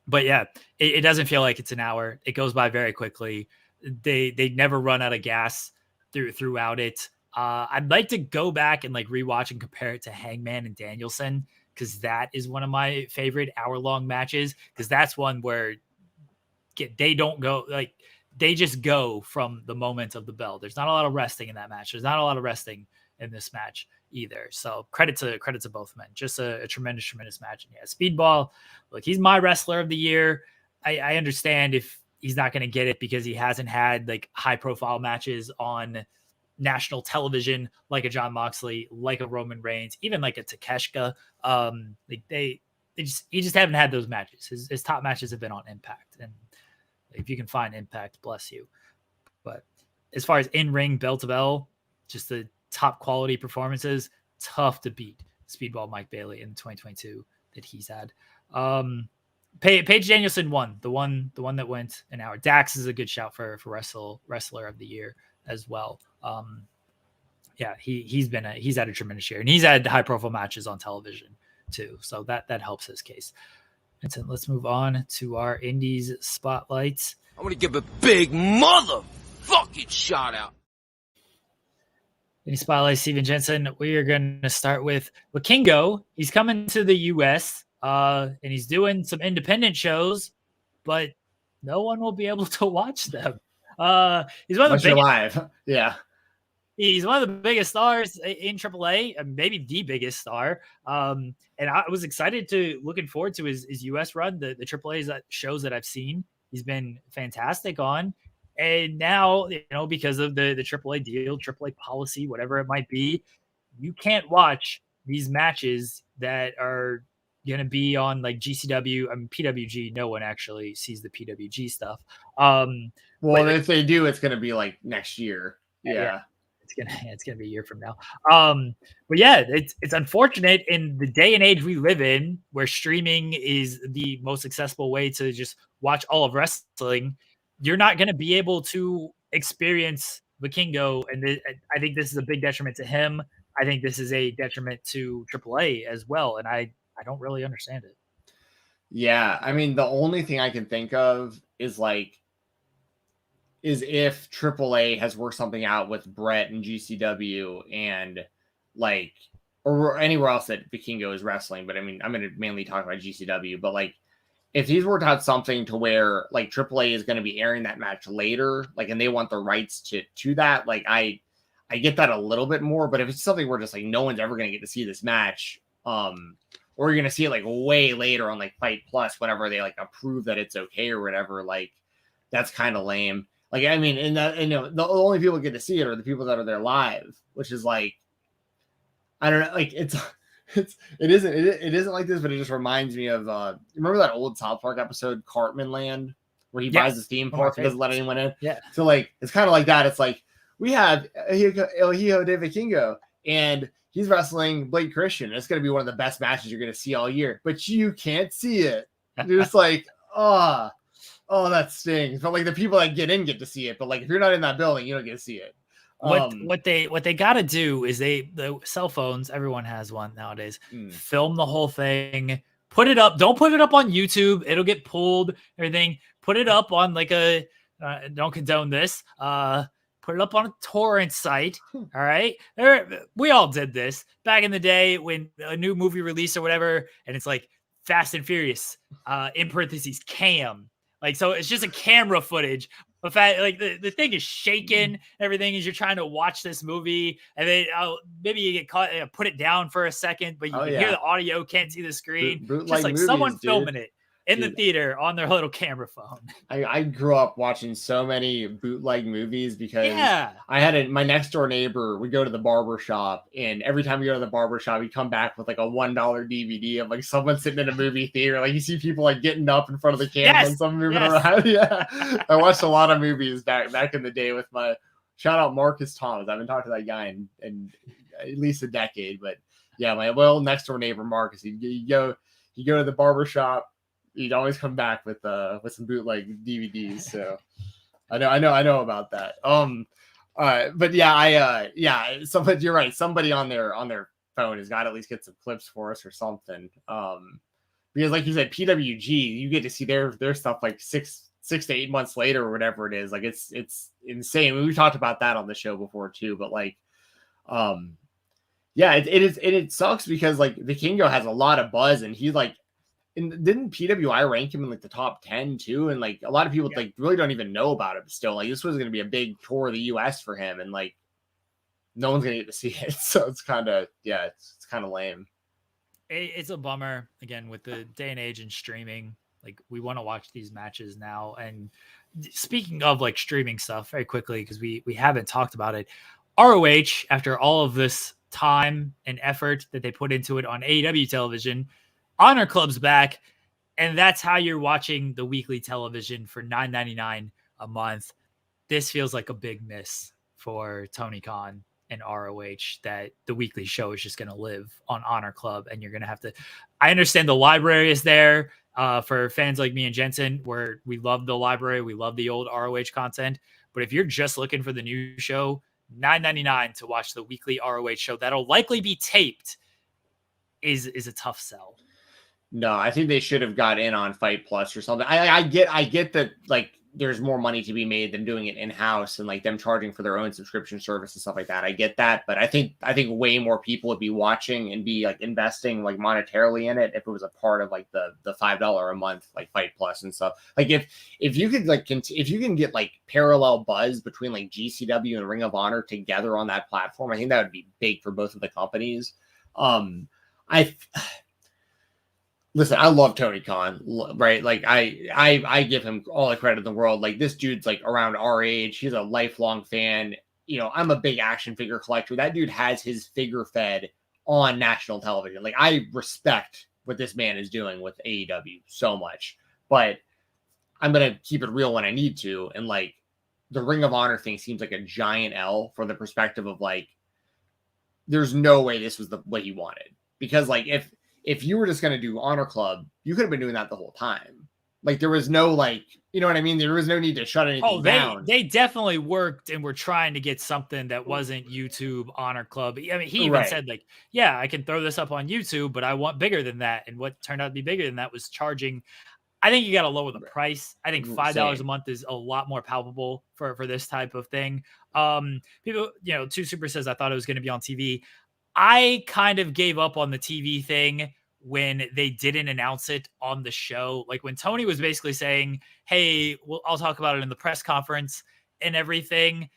But yeah, it doesn't feel like it's an hour. It goes by very quickly. They never run out of gas throughout it. I'd like to go back and like rewatch and compare it to Hangman and Danielson, because that is one of my favorite hour-long matches, because that's one where they don't go like, they just go from the moment of the bell. There's not a lot of resting in that match. There's not a lot of resting in this match either. So credit to both men. Just a tremendous match. And yeah, Speedball, look, he's my wrestler of the year. I understand if he's not going to get it because he hasn't had like high profile matches on national television, like a Jon Moxley, like a Roman Reigns, even like a Takeshita. Like he just haven't had those matches. His top matches have been on Impact, and if you can find Impact, bless you. But as far as in-ring bell to bell, just the top quality performances, tough to beat Speedball Mike Bailey in 2022 that he's had. Paige Danielson won the one that went an hour. Dax is a good shout for wrestler of the year as well. Yeah, he's had a tremendous year, and he's had high profile matches on television too. So that helps his case. And so let's move on to our Indies spotlights. I want to give a big motherfucking shout out. Indie spotlight, Stephen Jensen. We are going to start with Vikingo. He's coming to the U.S. And he's doing some independent shows, but no one will be able to watch them. He's one of the biggest, live. Yeah. He's one of the biggest stars in AAA, maybe the biggest star. And I was looking forward to his US run, the AAA shows that I've seen. He's been fantastic on. And now, because of the AAA deal, AAA policy, whatever it might be, you can't watch these matches that are going to be on like GCW. PWG. No one actually sees the PWG stuff. Well, if they do, it's going to be like next year. Yeah. It's gonna be a year from now. But yeah, it's unfortunate in the day and age we live in, where streaming is the most accessible way to just watch all of wrestling. You're not gonna be able to experience Vikingo, and I think this is a big detriment to him. I think this is a detriment to AAA as well, and I don't really understand it. Yeah, I mean, the only thing I can think of is if AAA has worked something out with Brett and GCW and or anywhere else that Vikingo is wrestling. But I mean, I'm going to mainly talk about GCW, but if he's worked out something to where AAA is going to be airing that match later, and they want the rights to that, I get that a little bit more. But if it's something where just no one's ever going to get to see this match, or you're going to see it way later on Fight Plus, whenever they approve that it's okay or whatever, that's kind of lame. I mean, the only people who get to see it are the people that are there live, which is I don't know, it isn't like this, but it just reminds me of remember that old South Park episode Cartman Land, where he buys his theme park and doesn't let anyone in. Yeah. So it's kind of like that. It's we have Hijo De Vikingo, and he's wrestling Blake Christian. It's going to be one of the best matches you're going to see all year, but you can't see it. You're just oh, that stings. But the people that get in get to see it. But if you're not in that building, you don't get to see it. What they got to do is the cell phones, everyone has one nowadays, film the whole thing, put it up. Don't put it up on YouTube. It'll get pulled, everything. Put it up on don't condone this. Put it up on a torrent site. All right. We all did this back in the day when a new movie released or whatever. And it's Fast and Furious, in parentheses, cam. So it's just a camera footage. The fact, the thing is shaking, everything as you're trying to watch this movie, and then maybe you get caught, put it down for a second, but you can hear the audio, can't see the screen. Just movies, someone filming it in the theater on their little camera phone. I grew up watching so many bootleg movies because I had my next door neighbor. We go to the barber shop, and every time we go to the barber shop, we come back with a $1 DVD of someone sitting in a movie theater. You see people getting up in front of the camera and some moving around. Yeah, I watched a lot of movies back in the day with my shout out Marcus Thomas. I haven't talked to that guy in at least a decade, but yeah, my little next door neighbor Marcus. You go to the barber shop. You'd always come back with some bootleg DVDs. So I know about that. But yeah, somebody, you're right. Somebody on their phone has got to at least get some clips for us or something. Because like you said, PWG, you get to see their stuff 6 to 8 months later or whatever it is. It's insane. We talked about that on the show before too, but it sucks because Vikingo has a lot of buzz and he's and didn't PWI rank him in the top 10 too? And a lot of people really don't even know about it still. This was going to be a big tour of the US for him, and no one's going to get to see it. So it's kind of it's kind of lame. It's a bummer again with the day and age and streaming. We want to watch these matches now. And speaking of streaming stuff, very quickly because we haven't talked about it. ROH, after all of this time and effort that they put into it on AEW television, Honor Club's back, and that's how you're watching the weekly television for $9.99 a month. This feels like a big miss for Tony Khan and ROH, that the weekly show is just going to live on Honor Club, and you're going to have to. I understand the library is there for fans like me and Jensen, where we love the library, we love the old ROH content. But if you're just looking for the new show, $9.99 to watch the weekly ROH show that'll likely be taped is a tough sell. No, I think they should have got in on Fight Plus or something. I get that, like, there's more money to be made than doing it in-house and like them charging for their own subscription service and stuff like that. I get that, but I think way more people would be watching and be like investing like monetarily in it if it was a part of like the $5 a month like Fight Plus and stuff. Like if you could like if you can get like parallel buzz between like GCW and Ring of Honor together on that platform, I think that would be big for both of the companies. Listen, I love Tony Khan, right? Like I give him all the credit in the world. Like this dude's like around our age. He's a lifelong fan. You know, I'm a big action figure collector. That dude has his figure fed on national television. Like I respect what this man is doing with AEW so much, but I'm going to keep it real when I need to. And like the Ring of Honor thing seems like a giant L for the perspective of like, there's no way this was what he wanted. Because like, if you were just going to do Honor Club, you could have been doing that the whole time. Like there was no like, you know what I mean? There was no need to shut anything down. They definitely worked and were trying to get something that wasn't YouTube Honor Club. I mean, he even said like, yeah, I can throw this up on YouTube, but I want bigger than that. And what turned out to be bigger than that was charging. I think you got to lower the price. I think $5 a month is a lot more palpable for this type of thing. People, you know, Two Super says, I thought it was going to be on TV. I kind of gave up on the TV thing when they didn't announce it on the show. Like when Tony was basically saying, hey, well, I'll talk about it in the press conference and everything.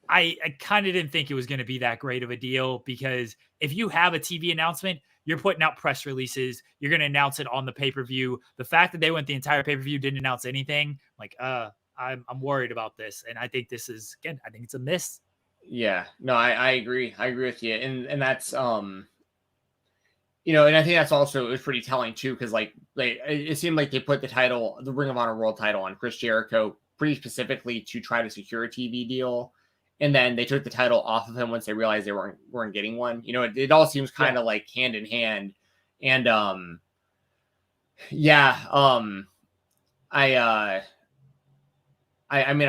I kind of didn't think it was going to be that great of a deal, because if you have a TV announcement, you're putting out press releases, you're going to announce it on the pay-per-view. The fact that they went the entire pay-per-view, didn't announce anything, like, I'm worried about this. And I think this is, again, I think it's a miss. Yeah, no, I agree. I agree with you. And that's, you know, and I think that's also, it was pretty telling too. Cause like it seemed like they put the title, the Ring of Honor World title on Chris Jericho pretty specifically to try to secure a TV deal. And then they took the title off of him once they realized they weren't getting one. You know, it all seems kind of like hand in hand. And, I mean, I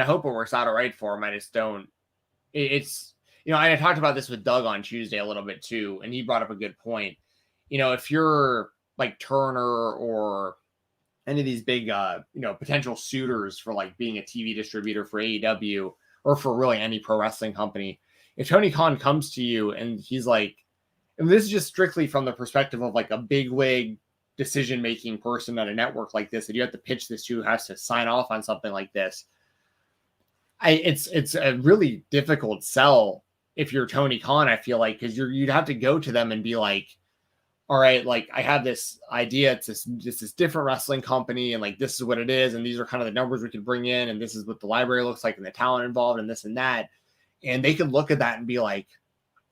hope it works out all right for him. I just don't. It's, you know, I talked about this with Doug on Tuesday a little bit too, and he brought up a good point. You know, if you're like Turner or any of these big, you know, potential suitors for like being a TV distributor for AEW or for really any pro wrestling company, if Tony Khan comes to you and he's like, and this is just strictly from the perspective of like a bigwig decision-making person at a network like this, that you have to pitch this to, who has to sign off on something like this. It's a really difficult sell if you're Tony Khan, I feel like, because you'd have to go to them and be like, all right, like I have this idea, it's this different wrestling company, and like this is what it is, and these are kind of the numbers we could bring in, and this is what the library looks like and the talent involved and this and that. And they could look at that and be like,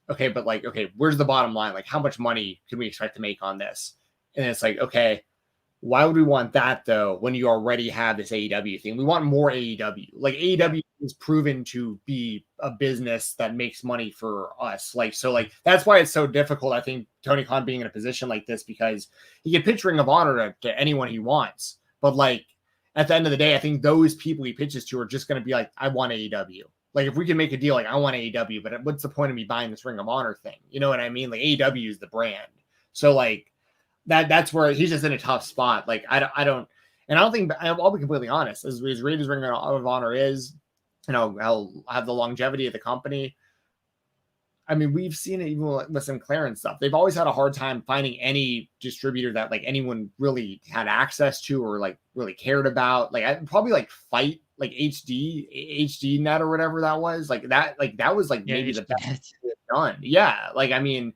okay, but like, okay, where's the bottom line? Like how much money can we expect to make on this? And it's like, okay, why would we want that though when you already have this AEW thing? We want more AEW. Like AEW is proven to be a business that makes money for us. Like, so like, that's why it's so difficult, I think, Tony Khan being in a position like this, because he can pitch Ring of Honor to anyone he wants. But like, at the end of the day, I think those people he pitches to are just going to be like, I want AEW. Like if we can make a deal, like I want AEW, but what's the point of me buying this Ring of Honor thing? You know what I mean? Like AEW is the brand. So like, that's where he's just in a tough spot. Like I don't think, I'll be completely honest, as great as Ring of Honor is, you know, I'll have the longevity of the company. I mean, we've seen it even with Sinclair and stuff. They've always had a hard time finding any distributor that like anyone really had access to or like really cared about. Like I probably like Fight, like HD Net or whatever that was. Like that was like maybe the best done. Yeah. Like, I mean,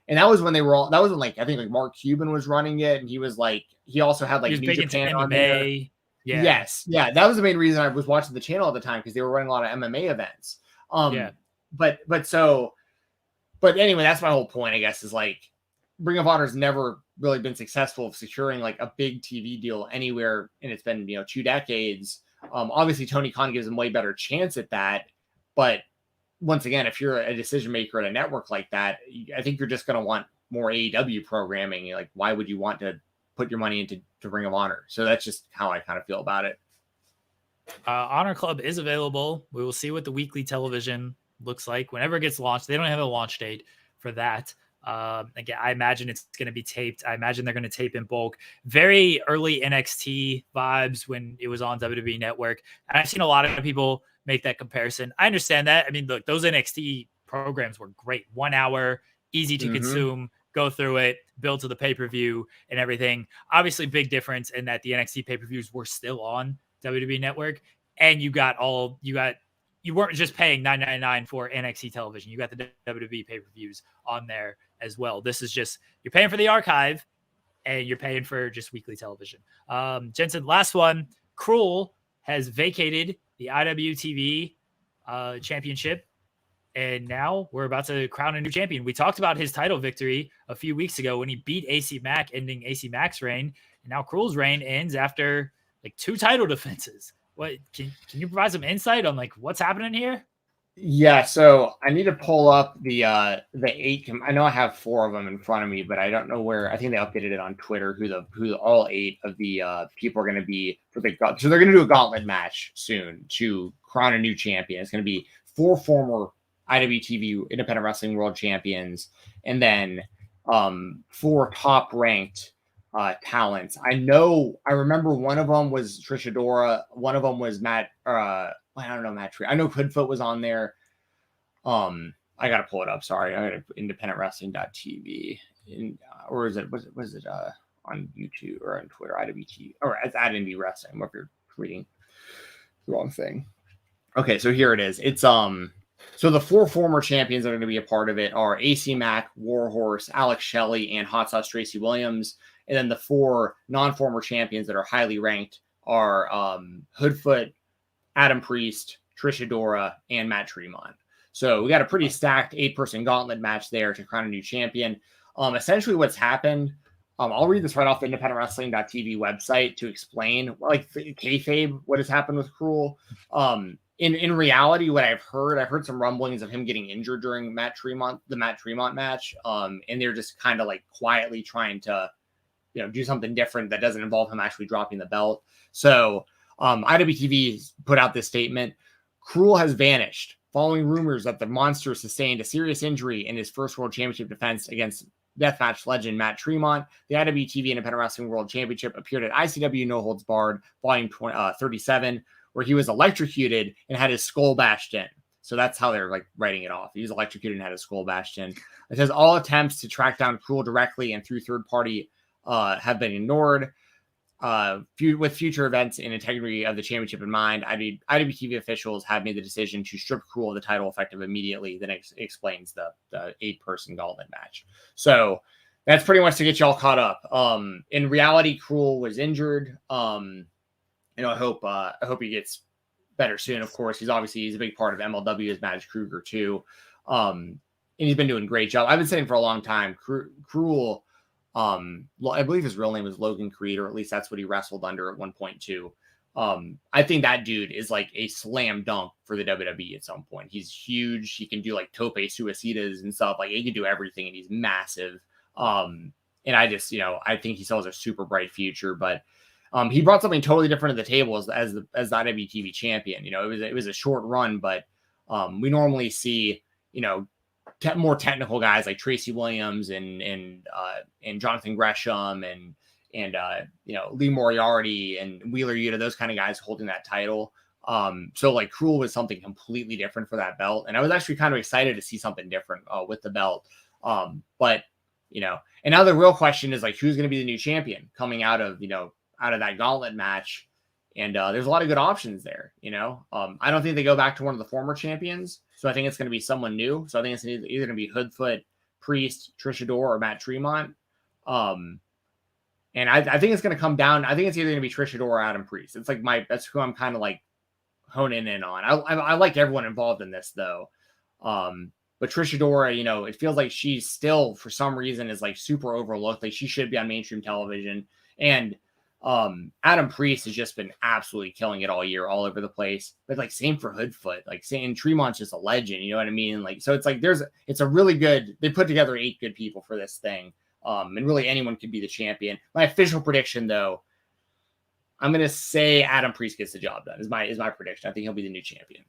and that was when they were all, that was when like, I think like Mark Cuban was running it. And he was like, he also had like New Japan on there. Yeah. Yes. Yeah. That was the main reason I was watching the channel at the time, because they were running a lot of MMA events. But anyway, that's my whole point, I guess, is like Ring of Honor's never really been successful of securing like a big TV deal anywhere. And it's been, you know, 2 decades. Obviously Tony Khan gives them way better chance at that. But once again, if you're a decision maker at a network like that, I think you're just going to want more AEW programming. Like, why would you want to put your money into Ring of Honor? So that's just how I kind of feel about it. Honor Club is available. We will see what the weekly television looks like whenever it gets launched. They don't have a launch date for that. Again, I imagine it's going to be taped. I imagine they're going to tape in bulk. Very early NXT vibes when it was on WWE Network. And I've seen a lot of people make that comparison. I understand that. I mean, look, those NXT programs were great. 1 hour, easy to consume, go through it, build to the pay-per-view and everything. Obviously, big difference in that the NXT pay-per-views were still on WWE Network. And you weren't just paying $9.99 for NXT television. You got the WWE pay-per-views on there as well. This is just, you're paying for the archive and you're paying for just weekly television. Jensen, last one, Krule has vacated the IWTV championship. And now we're about to crown a new champion. We talked about his title victory a few weeks ago when he beat AC Mack, ending AC Mack's reign. And now Krule's reign ends after like 2 title defenses. What can you provide some insight on like what's happening here? Yeah, so I need to pull up the 8. I know I have 4 of them in front of me, but I don't know where. I think they updated it on Twitter who all 8 of the people are going to be for the. So they're going to do a gauntlet match soon to crown a new champion. It's going to be 4 former IWTV Independent Wrestling World Champions, and then 4 top ranked talents. I remember one of them was Trish Adora. One of them was Matt. I don't know, Matt Tree. I know Hoodfoot was on there. I gotta pull it up. Sorry, I got independentwrestling.tv or was it on YouTube or on Twitter? IWTV or it's at Indie Wrestling. What if you're reading the wrong thing? Okay, so here it is. It's so the 4 former champions that are going to be a part of it are AC Mack, Warhorse, Alex Shelley, and Hot Sauce Tracy Williams. And then the 4 non-former champions that are highly ranked are Hoodfoot, Adam Priest, Trish Adora, and Matt Tremont. So we got a pretty stacked 8-person gauntlet match there to crown a new champion. Essentially what's happened, I'll read this right off the independentwrestling.tv website to explain like kayfabe what has happened with Krule. In reality, what I've heard some rumblings of him getting injured during the Matt Tremont match. And they're just kind of like quietly trying to, do something different that doesn't involve him actually dropping the belt. So IWTV put out this statement. Krule has vanished following rumors that the monster sustained a serious injury in his first world championship defense against deathmatch legend Matt Tremont. The IWTV Independent Wrestling World Championship appeared at ICW No Holds Barred, volume 37, where he was electrocuted and had his skull bashed in. So that's how they're like writing it off. He was electrocuted and had his skull bashed in. It says all attempts to track down Krule directly and through third party have been ignored. With future events and integrity of the championship in mind, IWTV officials have made the decision to strip Krule of the title effective immediately. Then explains the 8-person gauntlet match. So that's pretty much to get you all caught up. In reality, Krule was injured. I hope he gets better soon. Of course, he's a big part of MLW as Matt Kruger too. And he's been doing a great job. I've been saying for a long time, Krule. I believe his real name is Logan Creed, or at least that's what he wrestled under at one point too. I think that dude is like a slam dunk for the WWE at some point. He's huge. He can do like tope suicidas and stuff. Like he can do everything, and he's massive. And I just, I think he still has a super bright future. But he brought something totally different to the table as the IWTV champion. It was a short run, but we normally see, more technical guys like Tracy Williams and Jonathan Gresham and Lee Moriarty and Wheeler Yuta, those kind of guys holding that title. So like Krule was something completely different for that belt, and I was actually kind of excited to see something different with the belt. But and now the real question is like who's going to be the new champion coming out of that gauntlet match. And there's a lot of good options there. I don't think they go back to one of the former champions. So I think it's going to be someone new. So I think it's either going to be Hoodfoot, Priest, Trish Adora, or Matt Tremont. And I think it's going to come down. I think it's either going to be Trish Adora or Adam Priest. It's like that's who I'm kind of like honing in on. I like everyone involved in this though. But Trish Adora, it feels like she's still, for some reason, is like super overlooked. Like she should be on mainstream television. And Adam Priest has just been absolutely killing it all year, all over the place. But like same for Hoodfoot, like saying Tremont's just a legend, you know what I mean? Like, so it's like it's a really good, they put together 8 good people for this thing. And really anyone could be the champion. My official prediction though, I'm gonna say Adam Priest gets the job done, is my prediction. I think he'll be the new champion.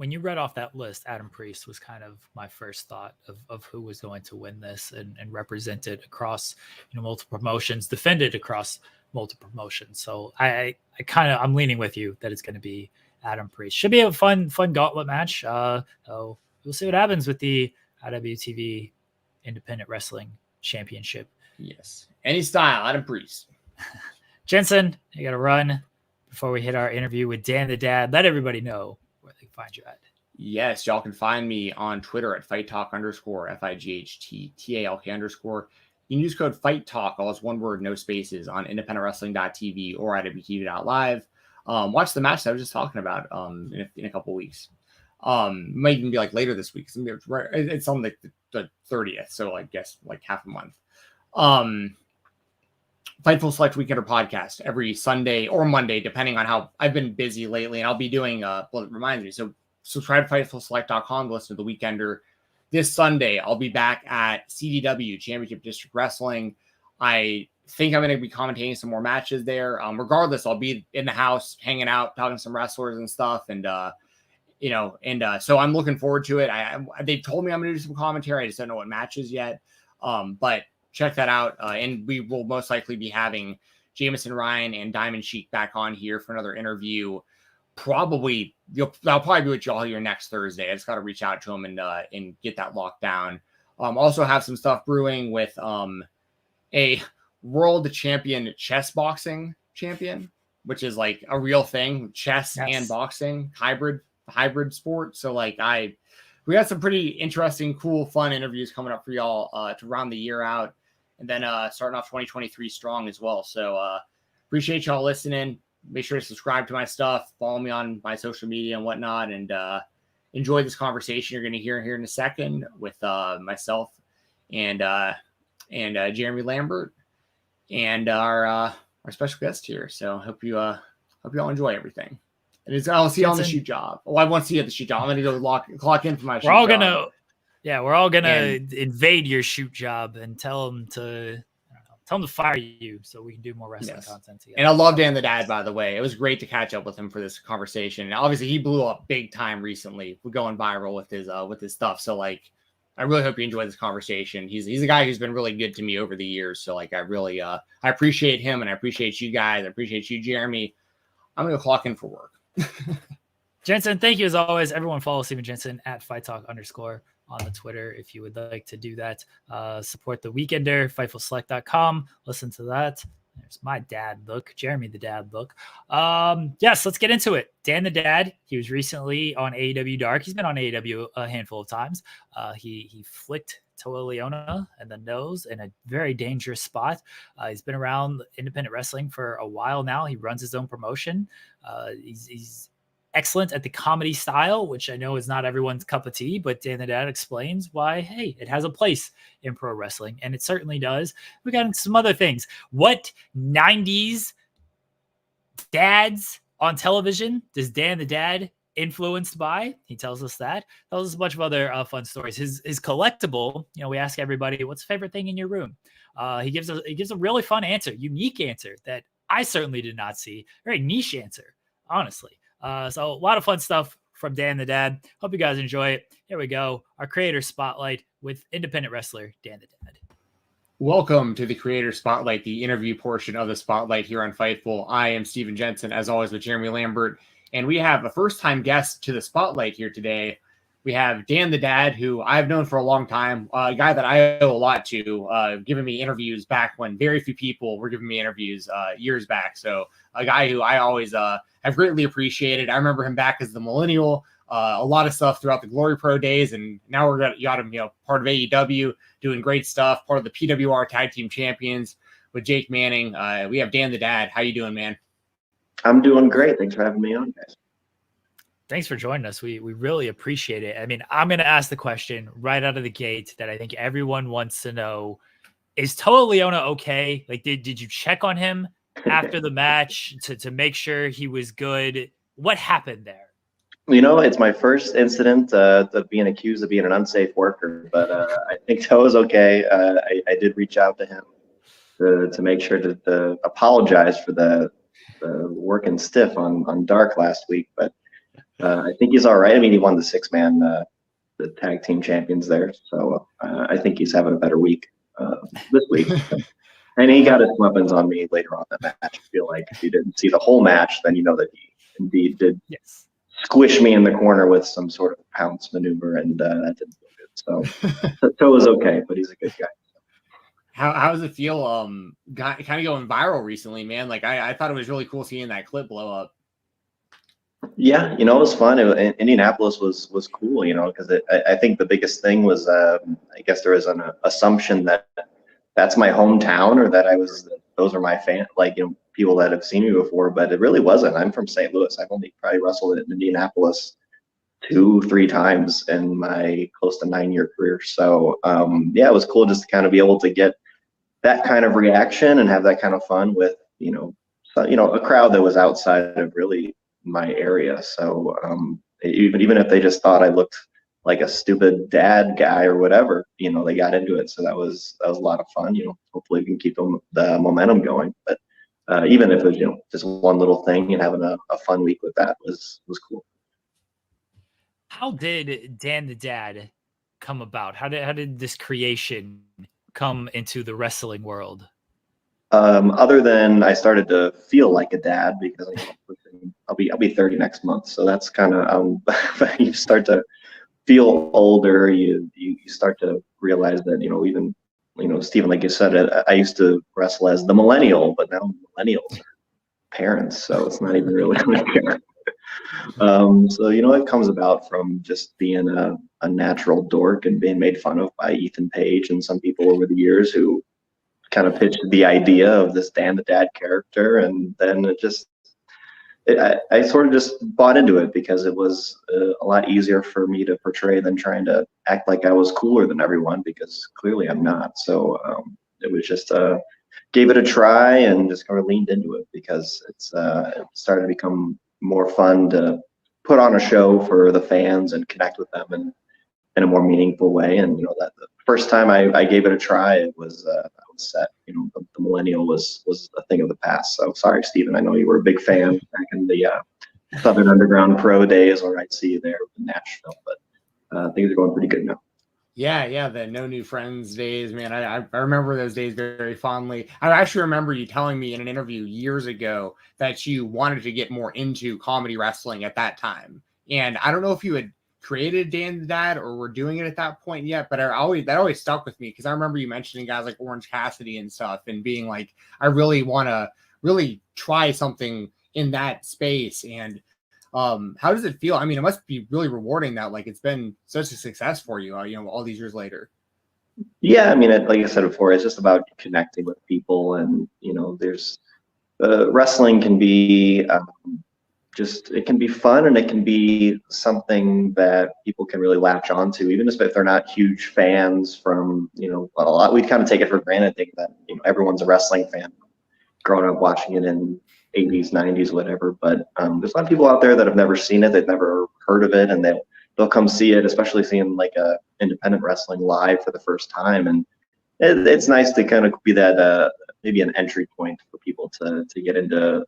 when you read off that list, Adam Priest was kind of my first thought of who was going to win this and represented across, multiple promotions, defended across multiple promotions. So I'm leaning with you that it's going to be Adam Priest. Should be a fun gauntlet match. So we'll see what happens with the IWTV Independent Wrestling Championship. Yes. Any style, Adam Priest. Jensen, you got to run before we hit our interview with Dan the Dad. Let everybody know where they can find you at. Yes, y'all can find me on Twitter at FightTalk _ FIGHTTALK _. You can use code FightTalk, all is one word, no spaces, on independentwrestling.tv or IWTV.live. Watch the match that I was just talking about in a couple weeks. Might even be like later this week. It's on the 30th, so I guess like half a month. Fightful Select Weekender podcast every Sunday or Monday, depending on how I've been busy lately. And I'll be doing, well, it reminds me. So subscribe to FightfulSelect.com to listen to the Weekender. This Sunday, I'll be back at CDW, Championship District Wrestling. I think I'm going to be commentating some more matches there. Regardless, I'll be in the house, hanging out, talking to some wrestlers and stuff. And, so I'm looking forward to it. They told me I'm going to do some commentary. I just don't know what matches yet. But check that out. And we will most likely be having Jameson Ryan and Diamond Sheik back on here for another interview. I'll probably be with y'all here next Thursday. I just got to reach out to him and get that locked down. Also have some stuff brewing with a world champion chess boxing champion, which is like a real thing, chess and boxing hybrid sport. So we got some pretty interesting, cool, fun interviews coming up for y'all to round the year out. And then starting off 2023 strong as well. So appreciate y'all listening. Make sure to subscribe to my stuff. Follow me on my social media and whatnot. And enjoy this conversation you're going to hear here in a second with myself and Jeremy Lambert and our special guest here. So hope you all enjoy everything. And I'll see you on the shoot job. Oh, I won't see you at the shoot job. I'm going to go clock in for my shoot job. We're all gonna invade your shoot job and tell them to fire you so we can do more wrestling content together. And I love Dan the Dad, by the way. It was great to catch up with him for this conversation. And obviously, he blew up big time recently. We're going viral with his stuff. So I really hope you enjoy this conversation. He's a guy who's been really good to me over the years. So I really I appreciate him and I appreciate you guys. I appreciate you, Jeremy. I'm gonna clock in for work. Jensen, thank you as always. Everyone follow Stephen Jensen at FightTalk _ on the Twitter if you would like to do that. Support the Weekender, FightfulSelect.com. Listen to that. There's my dad look, Jeremy the Dad look. Yes, let's get into it. Dan the Dad, he was recently on AEW Dark. He's been on AEW a handful of times. He flicked Toa Liona in the nose in a very dangerous spot. He's been around independent wrestling for a while now. He runs his own promotion. He's excellent at the comedy style, which I know is not everyone's cup of tea, but Dan the Dad explains why, hey, it has a place in pro wrestling, and it certainly does. We got some other things. What 90s dads on television does Dan the Dad influenced by? He tells us that. Tells us a bunch of other fun stories. His collectible, we ask everybody, what's the favorite thing in your room? He gives a really fun answer, unique answer that I certainly did not see. Very niche answer, honestly. So a lot of fun stuff from Dan the Dad. Hope you guys enjoy it. Here we go. Our creator spotlight with independent wrestler Dan the Dad. Welcome to the creator spotlight, the interview portion of the spotlight here on Fightful. I am Stephen Jensen, as always, with Jeremy Lambert. And we have a first-time guest to the spotlight here today. We have Dan the Dad, who I've known for a long time, a guy that I owe a lot to, giving me interviews back when very few people were giving me interviews years back. So a guy who I always have greatly appreciated. I remember him back as the Millennial, a lot of stuff throughout the Glory Pro days, and now we're got him, part of AEW, doing great stuff, part of the PWR Tag Team Champions with Jake Manning. We have Dan the Dad. How you doing, man? I'm doing great. Thanks for having me on, guys. Thanks for joining us. We really appreciate it. I mean, I'm going to ask the question right out of the gate that I think everyone wants to know. Is Toa Liona okay? Did you check on him after the match to make sure he was good? What happened there? It's my first incident of being accused of being an unsafe worker, but I think Toa's okay. I did reach out to him to make sure to apologize for the working stiff on Dark last week, but I think he's all right. I mean, he won the 6-man, the tag team champions there. So I think he's having a better week this week. And he got his weapons on me later on in the match. I feel like if you didn't see the whole match, then you know that he indeed did squish me in the corner with some sort of pounce maneuver, and that didn't feel good. So it was okay, but he's a good guy. How does it feel? Kind of going viral recently, man. Like I thought it was really cool seeing that clip blow up. Yeah, it was fun. Indianapolis was cool, because I think the biggest thing was I guess there was an assumption that that's my hometown, or that those are my fans, people that have seen me before, but it really wasn't. I'm from St. Louis. I've only probably wrestled in Indianapolis 2-3 times in my close to 9-year career. So yeah, it was cool just to kind of be able to get that kind of reaction and have that kind of fun with a crowd that was outside of really my area. So even if they just thought I looked like a stupid dad guy or whatever, they got into it. So that was a lot of fun. Hopefully we can keep the momentum going. But even if it was just one little thing and having a fun week with that was cool. How did Dan the Dad come about? How did this creation come into the wrestling world? Other than I started to feel like a dad, because I'll be 30 next month. So that's kind of you start to feel older. You start to realize that even Stephen, like you said, I used to wrestle as the millennial, but now millennials are parents, so it's not even really like so it comes about from just being a natural dork and being made fun of by Ethan Page and some people over the years who kind of pitched the idea of this Dan the Dad character, and then I sort of just bought into it because it was a lot easier for me to portray than trying to act like I was cooler than everyone, because clearly I'm not. So it was just gave it a try and just kind of leaned into it because it started to become more fun to put on a show for the fans and connect with them in a more meaningful way. And that the first time I gave it a try, it was I was set. The millennial was a thing of the past. So sorry, Stephen. I know you were a big fan back in the Southern Underground Pro days, or I'd see you there in Nashville. But things are going pretty good now. Yeah, the No New Friends days, man. I remember those days very fondly. I actually remember you telling me in an interview years ago that you wanted to get more into comedy wrestling at that time. And I don't know if you had created Dan the Dad or were doing it at that point yet, but that always stuck with me because I remember you mentioning guys like Orange Cassidy and stuff and being like, I really want to really try something in that space. And how does it feel? I mean, it must be really rewarding that it's been such a success for you, all these years later. Yeah, I mean, like I said before, it's just about connecting with people, and there's wrestling can be it can be fun, and it can be something that people can really latch onto, even if they're not huge fans from a lot. We kind of take it for granted, thinking that everyone's a wrestling fan, growing up watching it in 80s, 90s, whatever. But there's a lot of people out there that have never seen it, they've never heard of it, and they'll come see it, especially seeing independent wrestling live for the first time. And it's nice to kind of be that maybe an entry point for people to get into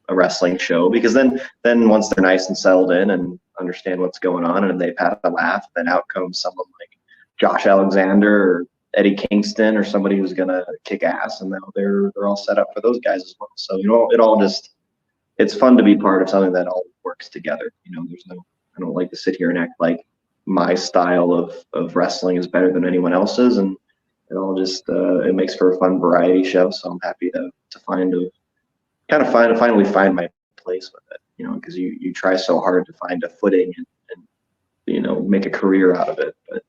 a wrestling show, because then once they're nice and settled in and understand what's going on and they've had a laugh, then out comes someone like Josh Alexander or Eddie Kingston or somebody who's gonna kick ass, and now they're all set up for those guys as well. So it's fun to be part of something that all works together. I don't like to sit here and act like my style of wrestling is better than anyone else's, and it all just it makes for a fun variety show. So I'm happy to finally find my place with it, because you try so hard to find a footing and make a career out of it, but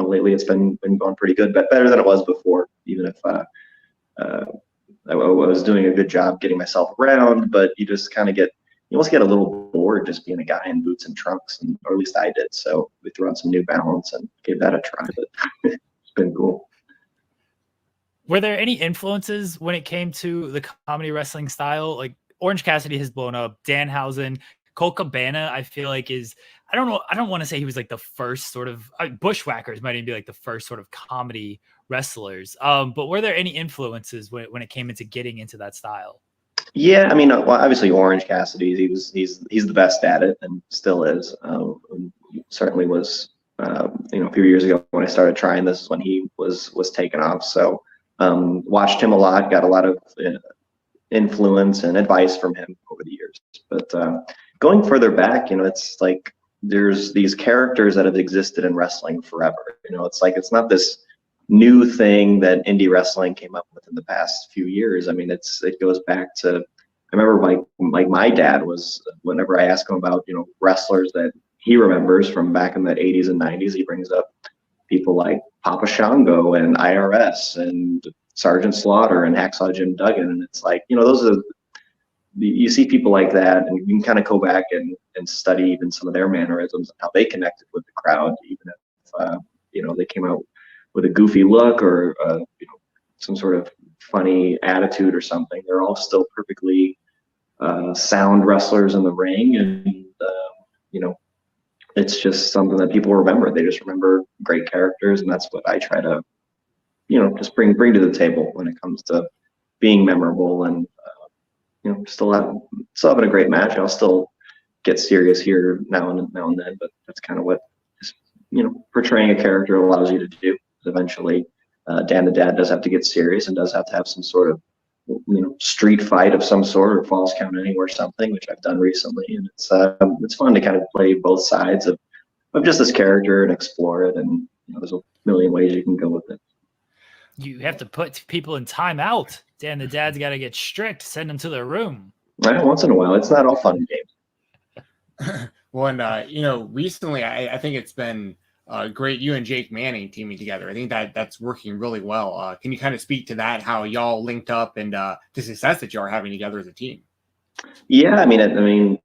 lately it's been going pretty good, but better than it was before, even if I was doing a good job getting myself around. But you just kind of you almost get a little bored just being a guy in boots and trunks, or at least I did. So we threw on some New Balance and gave that a try, but it's been cool. Were there any influences when it came to the comedy wrestling style? Like Orange Cassidy has blown up, Danhausen, Colt Cabana, I feel like I don't know. I don't want to say he was the first sort of Bushwhackers might even be the first sort of comedy wrestlers. But were there any influences when it came into getting into that style? Yeah, I mean, well, obviously Orange Cassidy, he's the best at it and still is. Certainly was, a few years ago when I started trying this is when he was taken off. So watched him a lot, got a lot of influence and advice from him over the years. But going further back, it's like there's these characters that have existed in wrestling forever. It's like it's not this new thing that indie wrestling came up with in the past few years. I mean, it goes back to, I remember my dad was, whenever I ask him about, wrestlers that he remembers from back in the 80s and 90s, he brings up people like Papa Shango and IRS and Sergeant Slaughter and Hacksaw Jim Duggan. And it's like, those are, you see people like that and you can kind of go back and study even some of their mannerisms and how they connected with the crowd, even if, they came out with a goofy look or some sort of funny attitude or something. They're all still perfectly sound wrestlers in the ring, and it's just something that people remember. They just remember great characters, and that's what I try to just bring to the table when it comes to being memorable and still having a great match. I'll still get serious here now and then, but that's kind of what portraying a character allows you to do. Eventually, Dan the Dad does have to get serious and does have to have some sort of street fight of some sort or falls count anywhere something, which I've done recently, and it's fun to kind of play both sides of just this character and explore it, and there's a million ways you can go with it. You have to put people in timeout. Dan the Dad's got to get strict, send them to their room. Right, once in a while. It's not all fun and games. Well, and recently I think it's been great, you and Jake Manning teaming together. I think that's working really well. Can you kind of speak to that, how y'all linked up and the success that y'all are having together as a team? Yeah, I mean,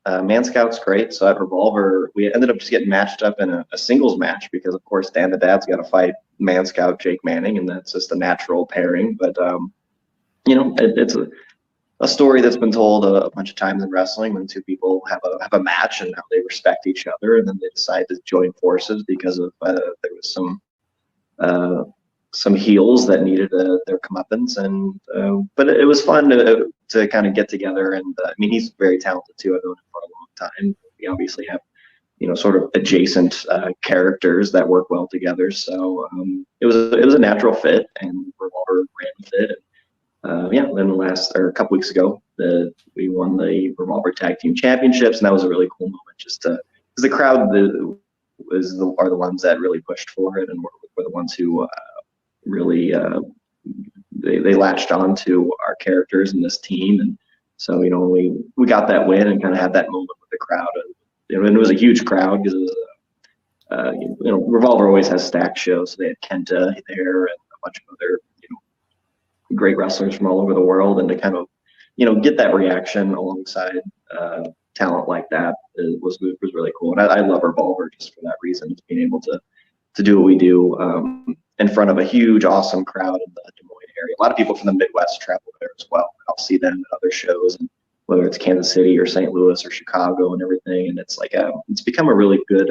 Man Scout's great. So at Revolver, we ended up just getting matched up in a singles match because, of course, Dan the Dad's got to fight Man Scout Jake Manning, and that's just a natural pairing. But, it's a story that's been told a bunch of times in wrestling when two people have a match and how they respect each other, and then they decide to join forces because of there was some heels that needed their comeuppance, and but it was fun to kind of get together. And I mean, he's very talented too. I've known him for a long time. We obviously have sort of adjacent characters that work well together. So it was a natural fit, and Revolver ran with it. Then a couple weeks ago, we won the Revolver Tag Team Championships, and that was a really cool moment. Just because the crowd are the ones that really pushed for it, and were the ones who really they latched on to our characters in this team, and so we got that win and kind of had that moment with the crowd, and it was a huge crowd because it was Revolver always has stacked shows, so they had Kenta there and a bunch of other great wrestlers from all over the world, and to kind of get that reaction alongside talent like that was really cool. And I love Revolver just for that reason, just being able to do what we do in front of a huge awesome crowd in the Des Moines area. A lot of people from the Midwest travel there as well. I'll see them at other shows, and whether it's Kansas City or St. Louis or Chicago and everything, and it's like it's become a really good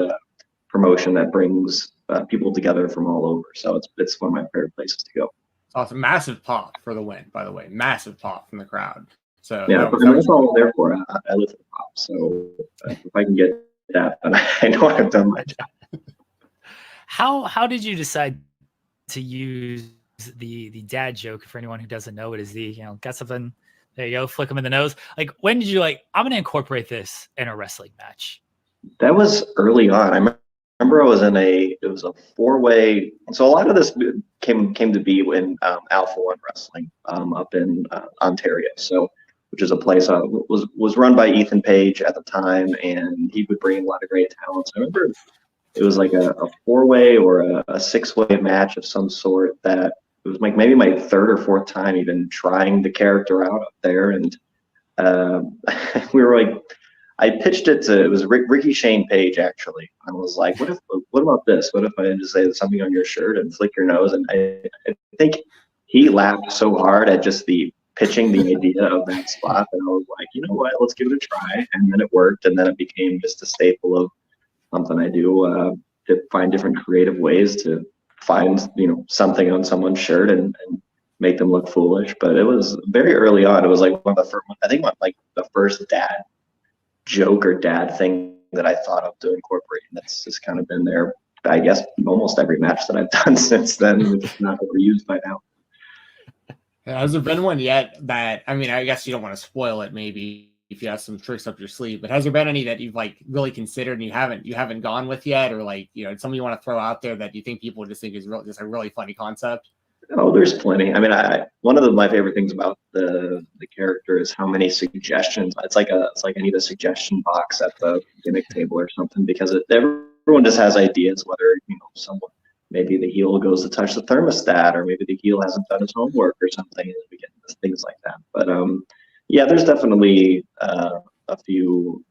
promotion that brings people together from all over. So it's one of my favorite places to go. Awesome. Massive pop for the win, by the way. Massive pop from the crowd. So yeah, that's all I'm there for. I live for the pop. So if I can get that, then I know I've done my job. How did you decide to use the dad joke? For anyone who doesn't know, it is got something, there you go, flick them in the nose. Like, when did you I'm going to incorporate this in a wrestling match? That was early on. I remember I was in it was a 4-way. So a lot of this came to be in Alpha One Wrestling up in Ontario. So, which is a place was run by Ethan Page at the time, and he would bring a lot of great talents. I remember it was like a 4-way or a 6-way match of some sort that it was like maybe my 3rd or 4th time even trying the character out up there, and we were like, I pitched it to, it was Ricky Shane Page actually. I was like, what about this? What if I just say something on your shirt and flick your nose? And I think he laughed so hard at just pitching the idea of that spot that I was like, you know what, let's give it a try. And then it worked, and then it became just a staple of something I do to find different creative ways to find something on someone's shirt and make them look foolish. But it was very early on. It was like one of the first, I think like the first dad joke or dad thing that I thought of to incorporate. And that's just kind of been there, I guess, almost every match that I've done since then, if it's not overused by now. Has there been one yet that, I mean, I guess you don't want to spoil it maybe if you have some tricks up your sleeve, but has there been any that you've like really considered and you haven't gone with yet, or like, you know, something you want to throw out there that you think people just think is just a really funny concept? Oh, there's plenty. I mean, one of my favorite things about the character is how many suggestions. It's like I need a suggestion box at the gimmick table or something, because everyone just has ideas. Whether, you know, someone, maybe the heel goes to touch the thermostat, or maybe the heel hasn't done his homework or something, and we get things like that. But yeah, there's definitely a few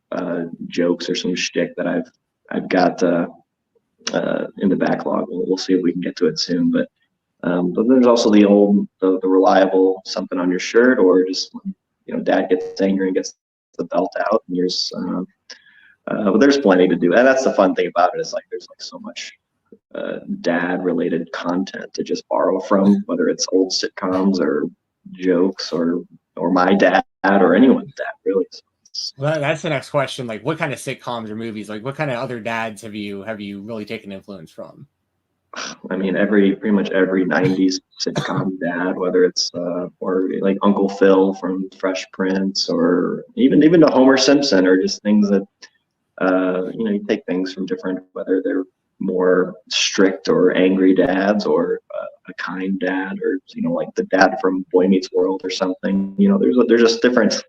jokes or some shtick that I've got in the backlog. We'll see if we can get to it soon, but there's also the reliable something on your shirt, or just, you know, dad gets angry and gets the belt out, and but there's plenty to do. And that's the fun thing about it, is like there's like so much dad related content to just borrow from, whether it's old sitcoms or jokes or my dad or anyone's dad, really. Well, that's the next question. Like, what kind of sitcoms or movies, like what kind of other dads have you really taken influence from? I mean, pretty much every 90s sitcom dad, whether it's or like Uncle Phil from Fresh Prince, or even to Homer Simpson, or just things that you know, you take things from different, whether they're more strict or angry dads, or a kind dad, or, you know, like the dad from Boy Meets World or something. You know, there's just different.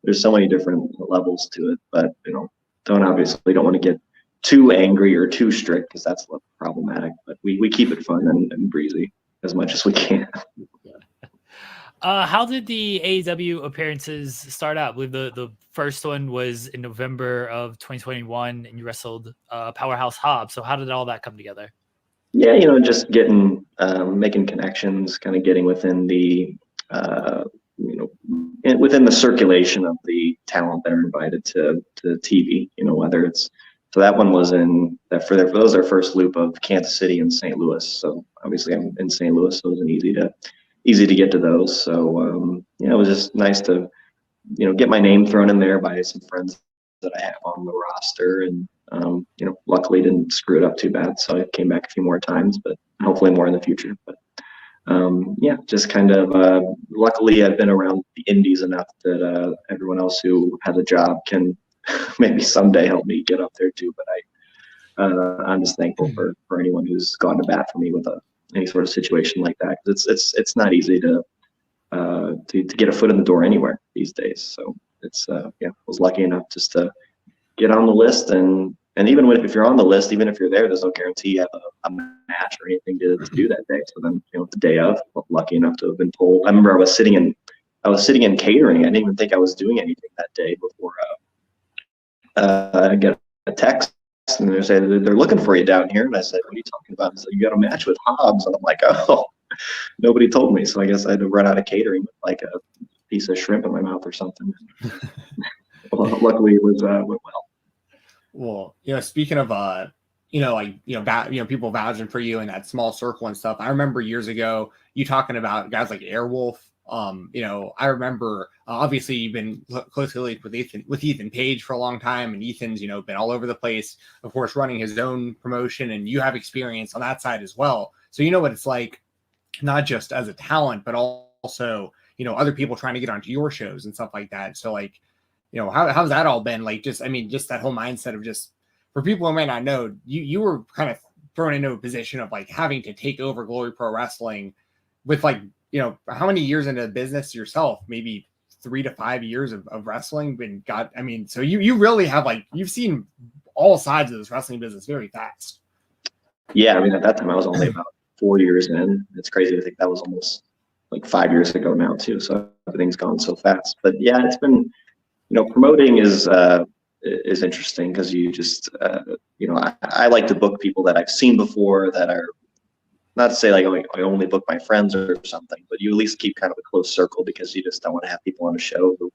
There's so many different levels to it, but, you know, don't want to get too angry or too strict, because that's problematic. But we keep it fun and breezy as much as we can. How did the AEW appearances start out? I believe the first one was in November of 2021, and you wrestled Powerhouse Hobbs. So how did all that come together? Yeah, you know, just making connections, kind of getting within the you know, within the circulation of the talent that are invited to TV. You know, whether it's, so that one was that was our first loop of Kansas City and St. Louis. So obviously I'm in St. Louis, so it was easy to get to those. So yeah, it was just nice to, you know, get my name thrown in there by some friends that I have on the roster, and you know, luckily didn't screw it up too bad. So I came back a few more times, but hopefully more in the future. But yeah, just kind of luckily I've been around the indies enough that everyone else who has a job can maybe someday help me get up there too. But I'm just thankful for anyone who's gone to bat for me with any sort of situation like that. 'Cause it's not easy to get a foot in the door anywhere these days. So it's yeah, I was lucky enough just to get on the list, and even if you're on the list, even if you're there's no guarantee you have a match or anything to do that day. So then, you know, the day of, I'm lucky enough to have been told. I remember I was sitting in catering. I didn't even think I was doing anything that day before I get a text, and they say they're looking for you down here. And I said, "What are you talking about?" And so, "You got a match with Hobbs." And I'm like, "Oh, nobody told me." So I guess I had to run out of catering with like a piece of shrimp in my mouth or something. Well, luckily it went well. Well, you know, speaking of you know, like, you know, people vouching for you in that small circle and stuff. I remember years ago you talking about guys like Airwolf. You know, I remember obviously you've been closely with Ethan Page for a long time, and Ethan's, you know, been all over the place, of course, running his own promotion, and you have experience on that side as well. So you know what it's like, not just as a talent, but also, you know, other people trying to get onto your shows and stuff like that. So like, you know, how's that all been? Like, just, I mean, just that whole mindset of just, for people who may not know, you were kind of thrown into a position of like having to take over Glory Pro Wrestling with, like, you know, how many years into the business yourself? Maybe 3 to 5 years of wrestling. I mean, so you really have, like, you've seen all sides of this wrestling business very fast. Yeah, I mean, at that time I was only about 4 years in. It's crazy to think that was almost like 5 years ago now too. So everything's gone so fast. But yeah, it's been, you know, promoting is interesting, because you just you know, I like to book people that I've seen before, that are, not to say like I only book my friends or something, but you at least keep kind of a close circle, because you just don't want to have people on a show who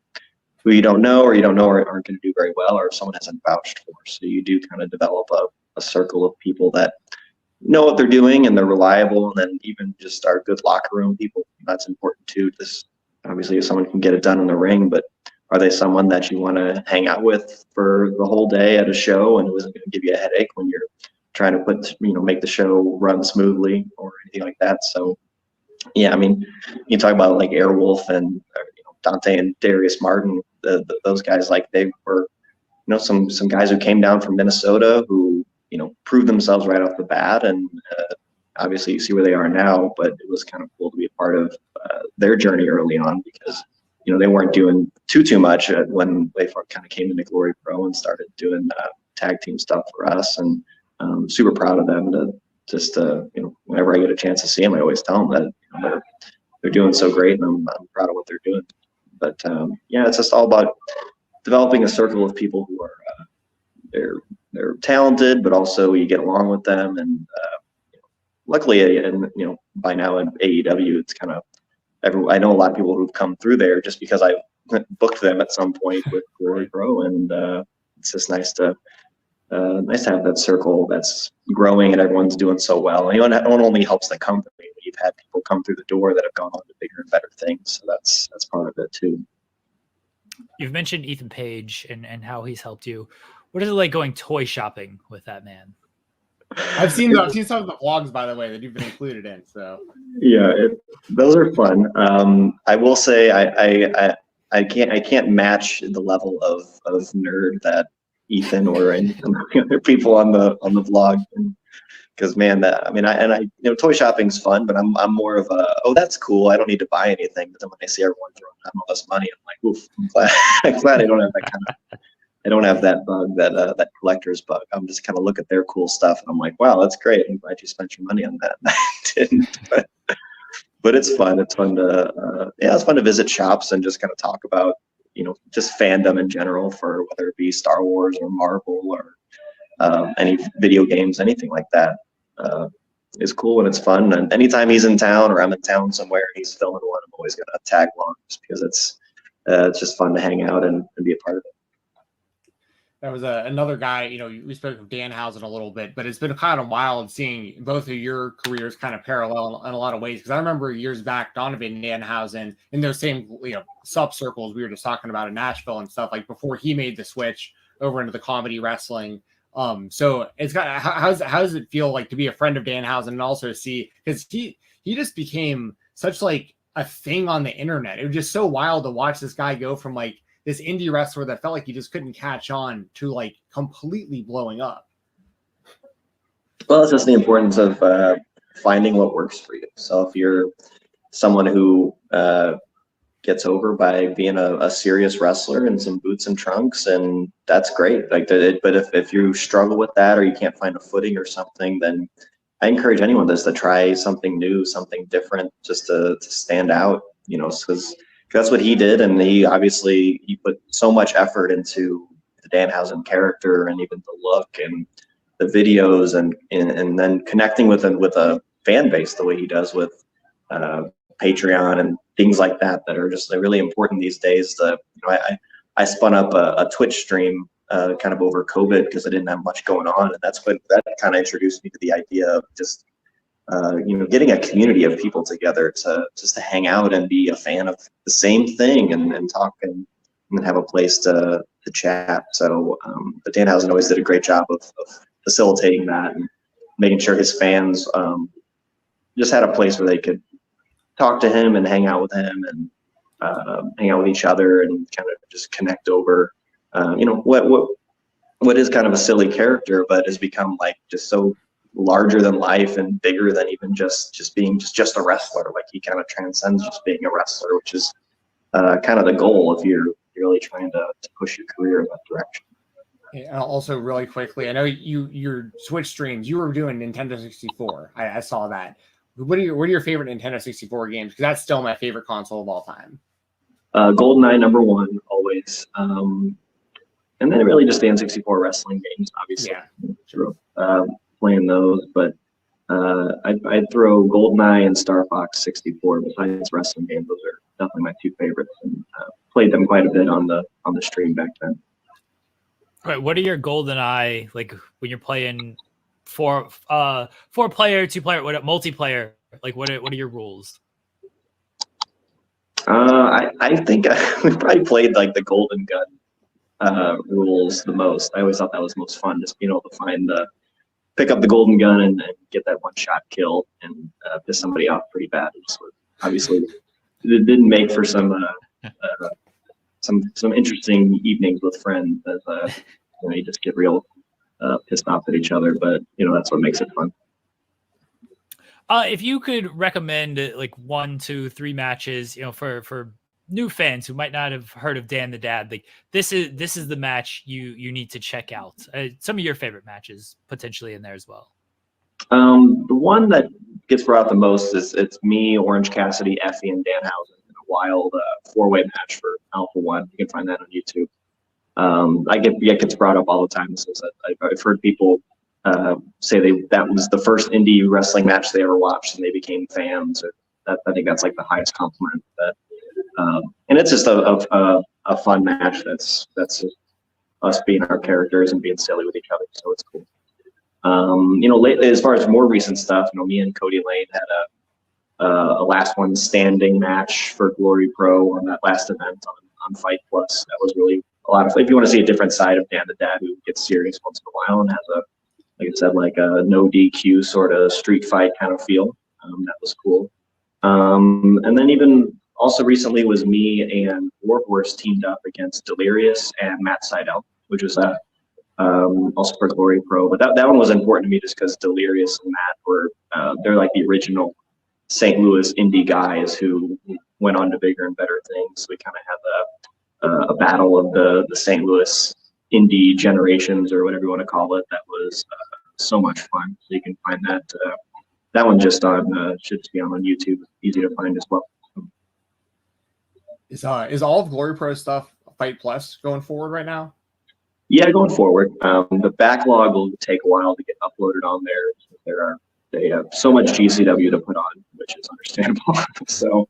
you don't know or aren't going to do very well, or if someone hasn't vouched for. So you do kind of develop a circle of people that know what they're doing and they're reliable, and then even just are good locker room people. that's important too. Just obviously, if someone can get it done in the ring, but are they someone that you want to hang out with for the whole day at a show and who isn't going to give you a headache when you're trying to make the show run smoothly or anything like that? So, yeah, I mean, you talk about like Airwolf and Dante and Darius Martin, those guys, like they were, some guys who came down from Minnesota who, proved themselves right off the bat, and obviously you see where they are now, but it was kind of cool to be a part of their journey early on because, they weren't doing too much when they kind of came into Glory Pro and started doing tag team stuff for us, and super proud of them to just, whenever I get a chance to see them, I always tell them that they're doing so great, and I'm proud of what they're doing. But yeah, it's just all about developing a circle of people who are they're talented, but also you get along with them. And luckily, and by now in AEW, it's kind of I know a lot of people who've come through there just because I booked them at some point with Glory Pro, and it's just nice to have that circle that's growing and everyone's doing so well. And it only helps the company. You've had people come through the door that have gone on to bigger and better things, so that's part of it too. You've mentioned Ethan Page and how he's helped you. What is it like going toy shopping with that man? I've seen some of the vlogs, by the way, that you've been included in. So yeah, those are fun. I will say I can't match the level of nerd that Ethan or any other people on the vlog, because man, toy shopping's fun, but I'm more of a, that's cool, I don't need to buy anything. But then when I see everyone throwing out all this money, I'm like, oof, I'm glad I don't have that kind of. I don't have that bug, that collector's bug. I'm just kind of look at their cool stuff, and I'm like, wow, that's great. I'm glad you spent your money on that. I didn't, but it's fun. It's fun to it's fun to visit shops and just kind of talk about just fandom in general, for whether it be Star Wars or Marvel or any video games, anything like that. Is cool when it's fun. And anytime he's in town or I'm in town somewhere and he's filming one, I'm always gonna tag along just because it's just fun to hang out and be a part of it. There was another guy, we spoke of Danhausen a little bit, but it's been kind of wild seeing both of your careers kind of parallel in a lot of ways. Because I remember years back, Donovan Danhausen, in those same, sub circles we were just talking about in Nashville and stuff, like before he made the switch over into the comedy wrestling. So it's got, how does it feel like to be a friend of Danhausen and also see, because he just became such like a thing on the internet. It was just so wild to watch this guy go from like this indie wrestler that felt like he just couldn't catch on to like completely blowing up. Well, it's just the importance of finding what works for you. So if you're someone who gets over by being a serious wrestler in some boots and trunks, and that's great. But if you struggle with that or you can't find a footing or something, then I encourage anyone just to try something new, something different, just to stand out, because that's what he did. And he put so much effort into the Danhausen character and even the look and the videos and then connecting with a fan base the way he does with Patreon and things like that are just really important these days. I spun up a Twitch stream kind of over COVID because I didn't have much going on, and that kind of introduced me to the idea of just getting a community of people together to hang out and be a fan of the same thing and talk and have a place to chat. So but Danhausen always did a great job of facilitating that and making sure his fans just had a place where they could talk to him and hang out with him and hang out with each other and kind of just connect over what is kind of a silly character, but has become like just so larger than life and bigger than even just being just a wrestler. Like he kind of transcends just being a wrestler, which is kind of the goal if you're really trying to push your career in that direction. And also really quickly, I know your Twitch streams, you were doing Nintendo 64. I saw that. What are your favorite Nintendo 64 games? Because that's still my favorite console of all time. GoldenEye #1 always. And then really just the N64 wrestling games, obviously. Yeah. Sure. Playing those, but I'd throw GoldenEye and Star Fox 64 besides wrestling games. Those are definitely my two favorites, and played them quite a bit on the stream back then. Right. What are your GoldenEye, like when you're playing four player, 2 player, multiplayer? Like what are your rules? I think we probably played like the Golden Gun rules the most. I always thought that was most fun, just being able to pick up the Golden Gun and get that one shot kill and piss somebody off pretty bad. Obviously, it didn't make for some interesting evenings with friends as you just get real pissed off at each other. But that's what makes it fun. If you could recommend like 1, 2, 3 matches, for new fans who might not have heard of Dan the Dad, like this is the match you need to check out. Some of your favorite matches potentially in there as well. The one that gets brought up the most is it's me, Orange Cassidy, Effie, and Danhausen in a wild 4-way match for Alpha One. You can find that on YouTube. It gets brought up all the time. So I've heard people say that was the first indie wrestling match they ever watched and they became fans. I think that's like the highest compliment. And it's just a fun match. That's just us being our characters and being silly with each other. So it's cool. Lately, as far as more recent stuff, me and Cody Lane had a last one standing match for Glory Pro on that last event on Fight Plus. That was really a lot of fun. If you want to see a different side of Dan the Dad, who gets serious once in a while and has like I said, like a no DQ sort of street fight kind of feel. That was cool. And then even also recently was me and Warhorse teamed up against Delirious and Matt Seidel, which was also for Glory Pro. But that one was important to me just because Delirious and Matt were they're like the original St. Louis indie guys who went on to bigger and better things. So we kind of had a battle of the St. Louis indie generations, or whatever you want to call it. That was so much fun. So you can find that one just should just be on YouTube, easy to find as well. Is all of Glory Pro stuff Fight Plus going forward right now? Yeah, going forward. The backlog will take a while to get uploaded on there. They have so much GCW to put on, which is understandable. So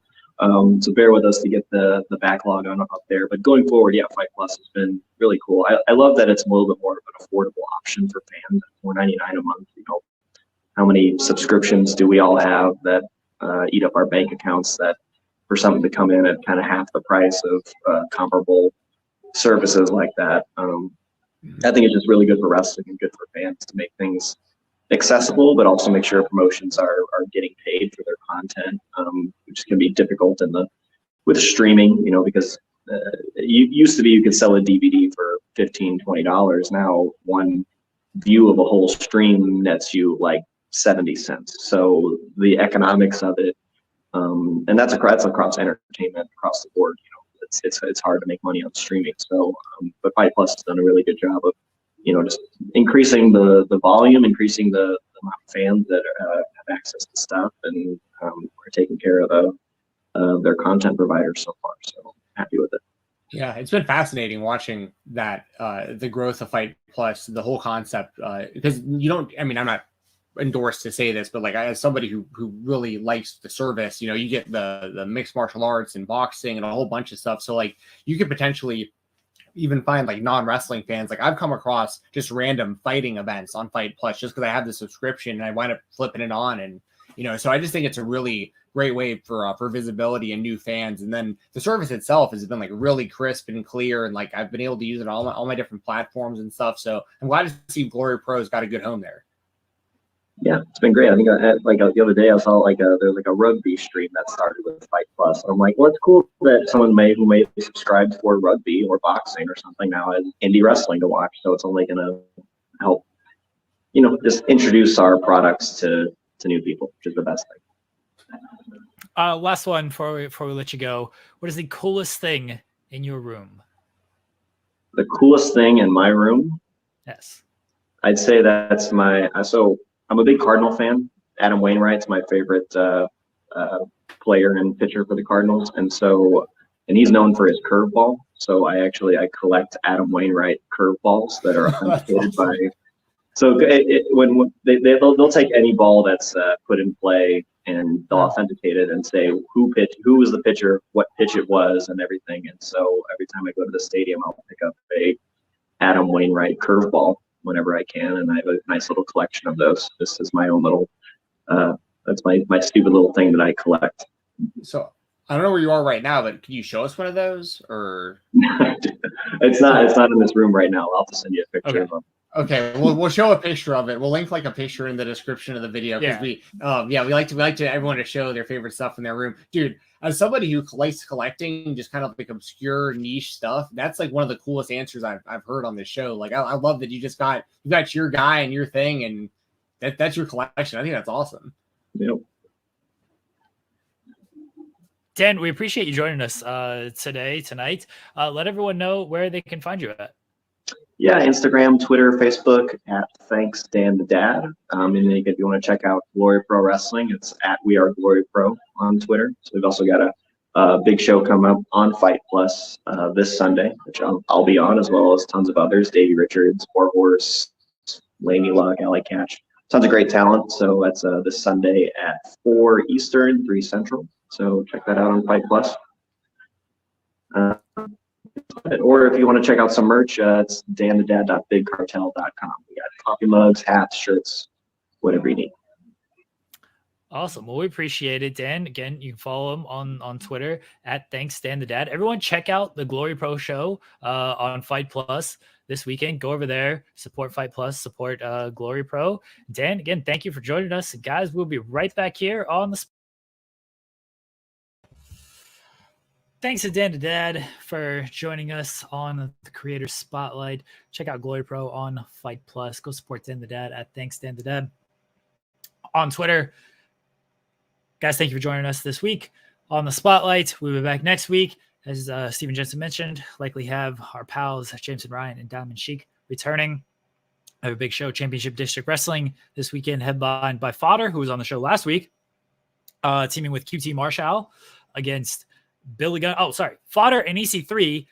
bear with us to get the backlog up there. But going forward, yeah, Fight Plus has been really cool. I love that it's a little bit more of an affordable option for fans. $4.99 a month. How many subscriptions do we all have that eat up our bank accounts that for something to come in at kind of half the price of comparable services like that? I think it's just really good for wrestling and good for fans to make things accessible, but also make sure promotions are getting paid for their content, which can be difficult with streaming, because you used to be you could sell a DVD for $15-$20. Now one view of a whole stream nets you like 70 cents. So the economics of it, and that's across entertainment across the board. It's hard to make money on streaming. So, but Fight Plus has done a really good job of, just increasing the volume, increasing the amount of fans that have access to stuff, and are taking care of their content providers so far. So happy with it. Yeah, it's been fascinating watching that the growth of Fight Plus, the whole concept. Because I'm not endorsed to say this, but like as somebody who really likes the service, you get the mixed martial arts and boxing and a whole bunch of stuff. So like you could potentially even find like non-wrestling fans. Like I've come across just random fighting events on Fight Plus just because I have the subscription and I wind up flipping it on, and so I just think it's a really great way for visibility and new fans. And then the service itself has been like really crisp and clear, and like I've been able to use it on all my different platforms and stuff. So I'm glad to see Glory Pro's got a good home there. Yeah, it's been great. I think the other day I saw there's like a rugby stream that started with Fight Plus. And I'm like, well, it's cool that someone who may be subscribed for rugby or boxing or something now has indie wrestling to watch. So it's only going to help, just introduce our products to new people, which is the best thing. Last one before we let you go. What is the coolest thing in your room? The coolest thing in my room? Yes. I'd say that's I'm a big Cardinal fan. Adam Wainwright's my favorite player and pitcher for the Cardinals, and he's known for his curveball. So I collect Adam Wainwright curveballs that are authenticated by. So when they'll take any ball that's put in play and they'll authenticate it and say who was the pitcher, what pitch it was, and everything. And so every time I go to the stadium, I'll pick up a Adam Wainwright curveball whenever I can, and I have a nice little collection of those. This is my own little that's my stupid little thing that I collect. So I don't know where you are right now, but can you show us one of those? Or it's not in this room right now. I'll have to send you a picture okay. of them. Okay, we'll show a picture of it. We'll link like a picture in the description of the video because we like to everyone to show their favorite stuff in their room. Dude, as somebody who likes collecting just kind of like obscure niche stuff, that's like one of the coolest answers I've heard on this show. Like I love that you got your guy and your thing, and that's your collection. I think that's awesome. Yep. Dan, we appreciate you joining us tonight. Let everyone know where they can find you at. Yeah, Instagram, Twitter, Facebook at Thanks Dan the Dad. And then if you want to check out Glory Pro Wrestling, it's at We Are Glory Pro on Twitter. So we've also got a big show coming up on Fight Plus this Sunday, which I'll be on, as well as tons of others. Davey Richards, Warhorse, Laney Luck, Alley Catch. Tons of great talent. So that's this Sunday at 4 Eastern, 3 Central. So check that out on Fight Plus. Or if you want to check out some merch, it's danthedad.bigcartel.com. We got coffee mugs, hats, shirts, whatever you need. Awesome. Well, we appreciate it, Dan. Again, you can follow him on Twitter at Thanks Dan the Dad. Everyone check out the Glory Pro show on Fight Plus this weekend. Go over there, support Fight Plus, support Glory Pro. Dan, again, thank you for joining us. Guys, we'll be right back here on the Thanks to Dan the Dad for joining us on the Creator Spotlight. Check out Glory Pro on Fight Plus. Go support Dan the Dad at Thanks Dan the Dad on Twitter. Guys, thank you for joining us this week on the Spotlight. We'll be back next week. As Stephen Jensen mentioned, likely have our pals Jameson Ryan and Diamond Sheik returning. I have a big show, Championship District Wrestling, this weekend, headlined by Fodder, who was on the show last week, teaming with QT Marshall against Billy Gunn. Oh, sorry. Fodder and EC3.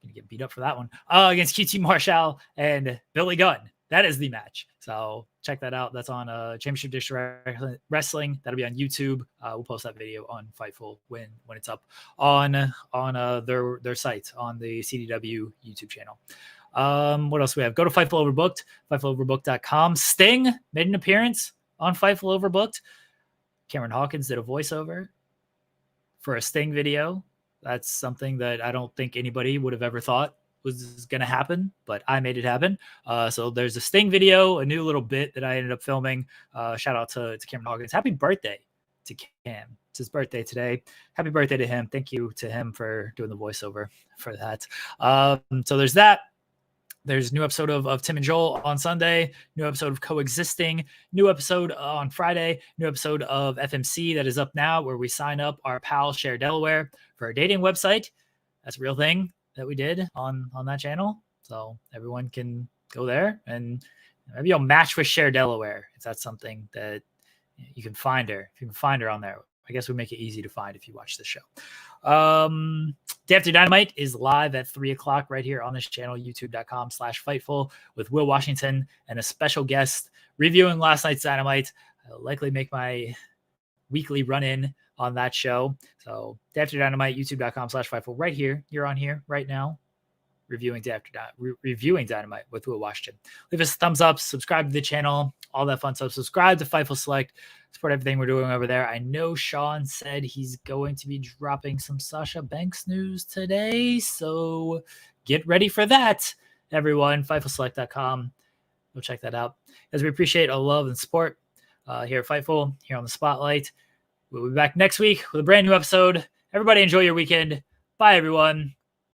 Gonna get beat up for that one. Against QT Marshall and Billy Gunn. That is the match. So check that out. That's on Championship District Wrestling. That'll be on YouTube. We'll post that video on Fightful when it's up on their site on the CDW YouTube channel. What else do we have? Go to Fightful Overbooked, FightfulOverbooked.com. Sting made an appearance on Fightful Overbooked. Cameron Hawkins did a voiceover for a Sting video. That's something that I don't think anybody would have ever thought was going to happen, but I made it happen. So there's a Sting video, a new little bit that I ended up filming. Shout out to Cameron Hawkins. Happy birthday to Cam. It's his birthday today. Happy birthday to him. Thank you to him for doing the voiceover for that. So there's that. There's a new episode of Tim and Joel on Sunday, new episode of Coexisting, new episode on Friday, new episode of FMC that is up now, where we sign up our pal Share Delaware for a dating website. That's a real thing that we did on that channel. So everyone can go there and maybe you'll match with Share Delaware if that's something that you can find her. If you can find her on there, I guess we make it easy to find if you watch the show. Day After Dynamite is live at 3:00 right here on this channel, youtube.com/Fightful, with Will Washington and a special guest reviewing last night's Dynamite. I'll likely make my weekly run-in on that show. So Day After Dynamite, youtube.com/Fightful, right here. You're on here right now, reviewing Dynamite with Will Washington. Leave us a thumbs up, subscribe to the channel, all that fun stuff. Subscribe to Fightful Select. Support everything we're doing over there. I know Sean said he's going to be dropping some Sasha Banks news today, so get ready for that, everyone. FightfulSelect.com. Go check that out. As we appreciate all love and support here at Fightful, here on the Spotlight. We'll be back next week with a brand new episode. Everybody enjoy your weekend. Bye, everyone.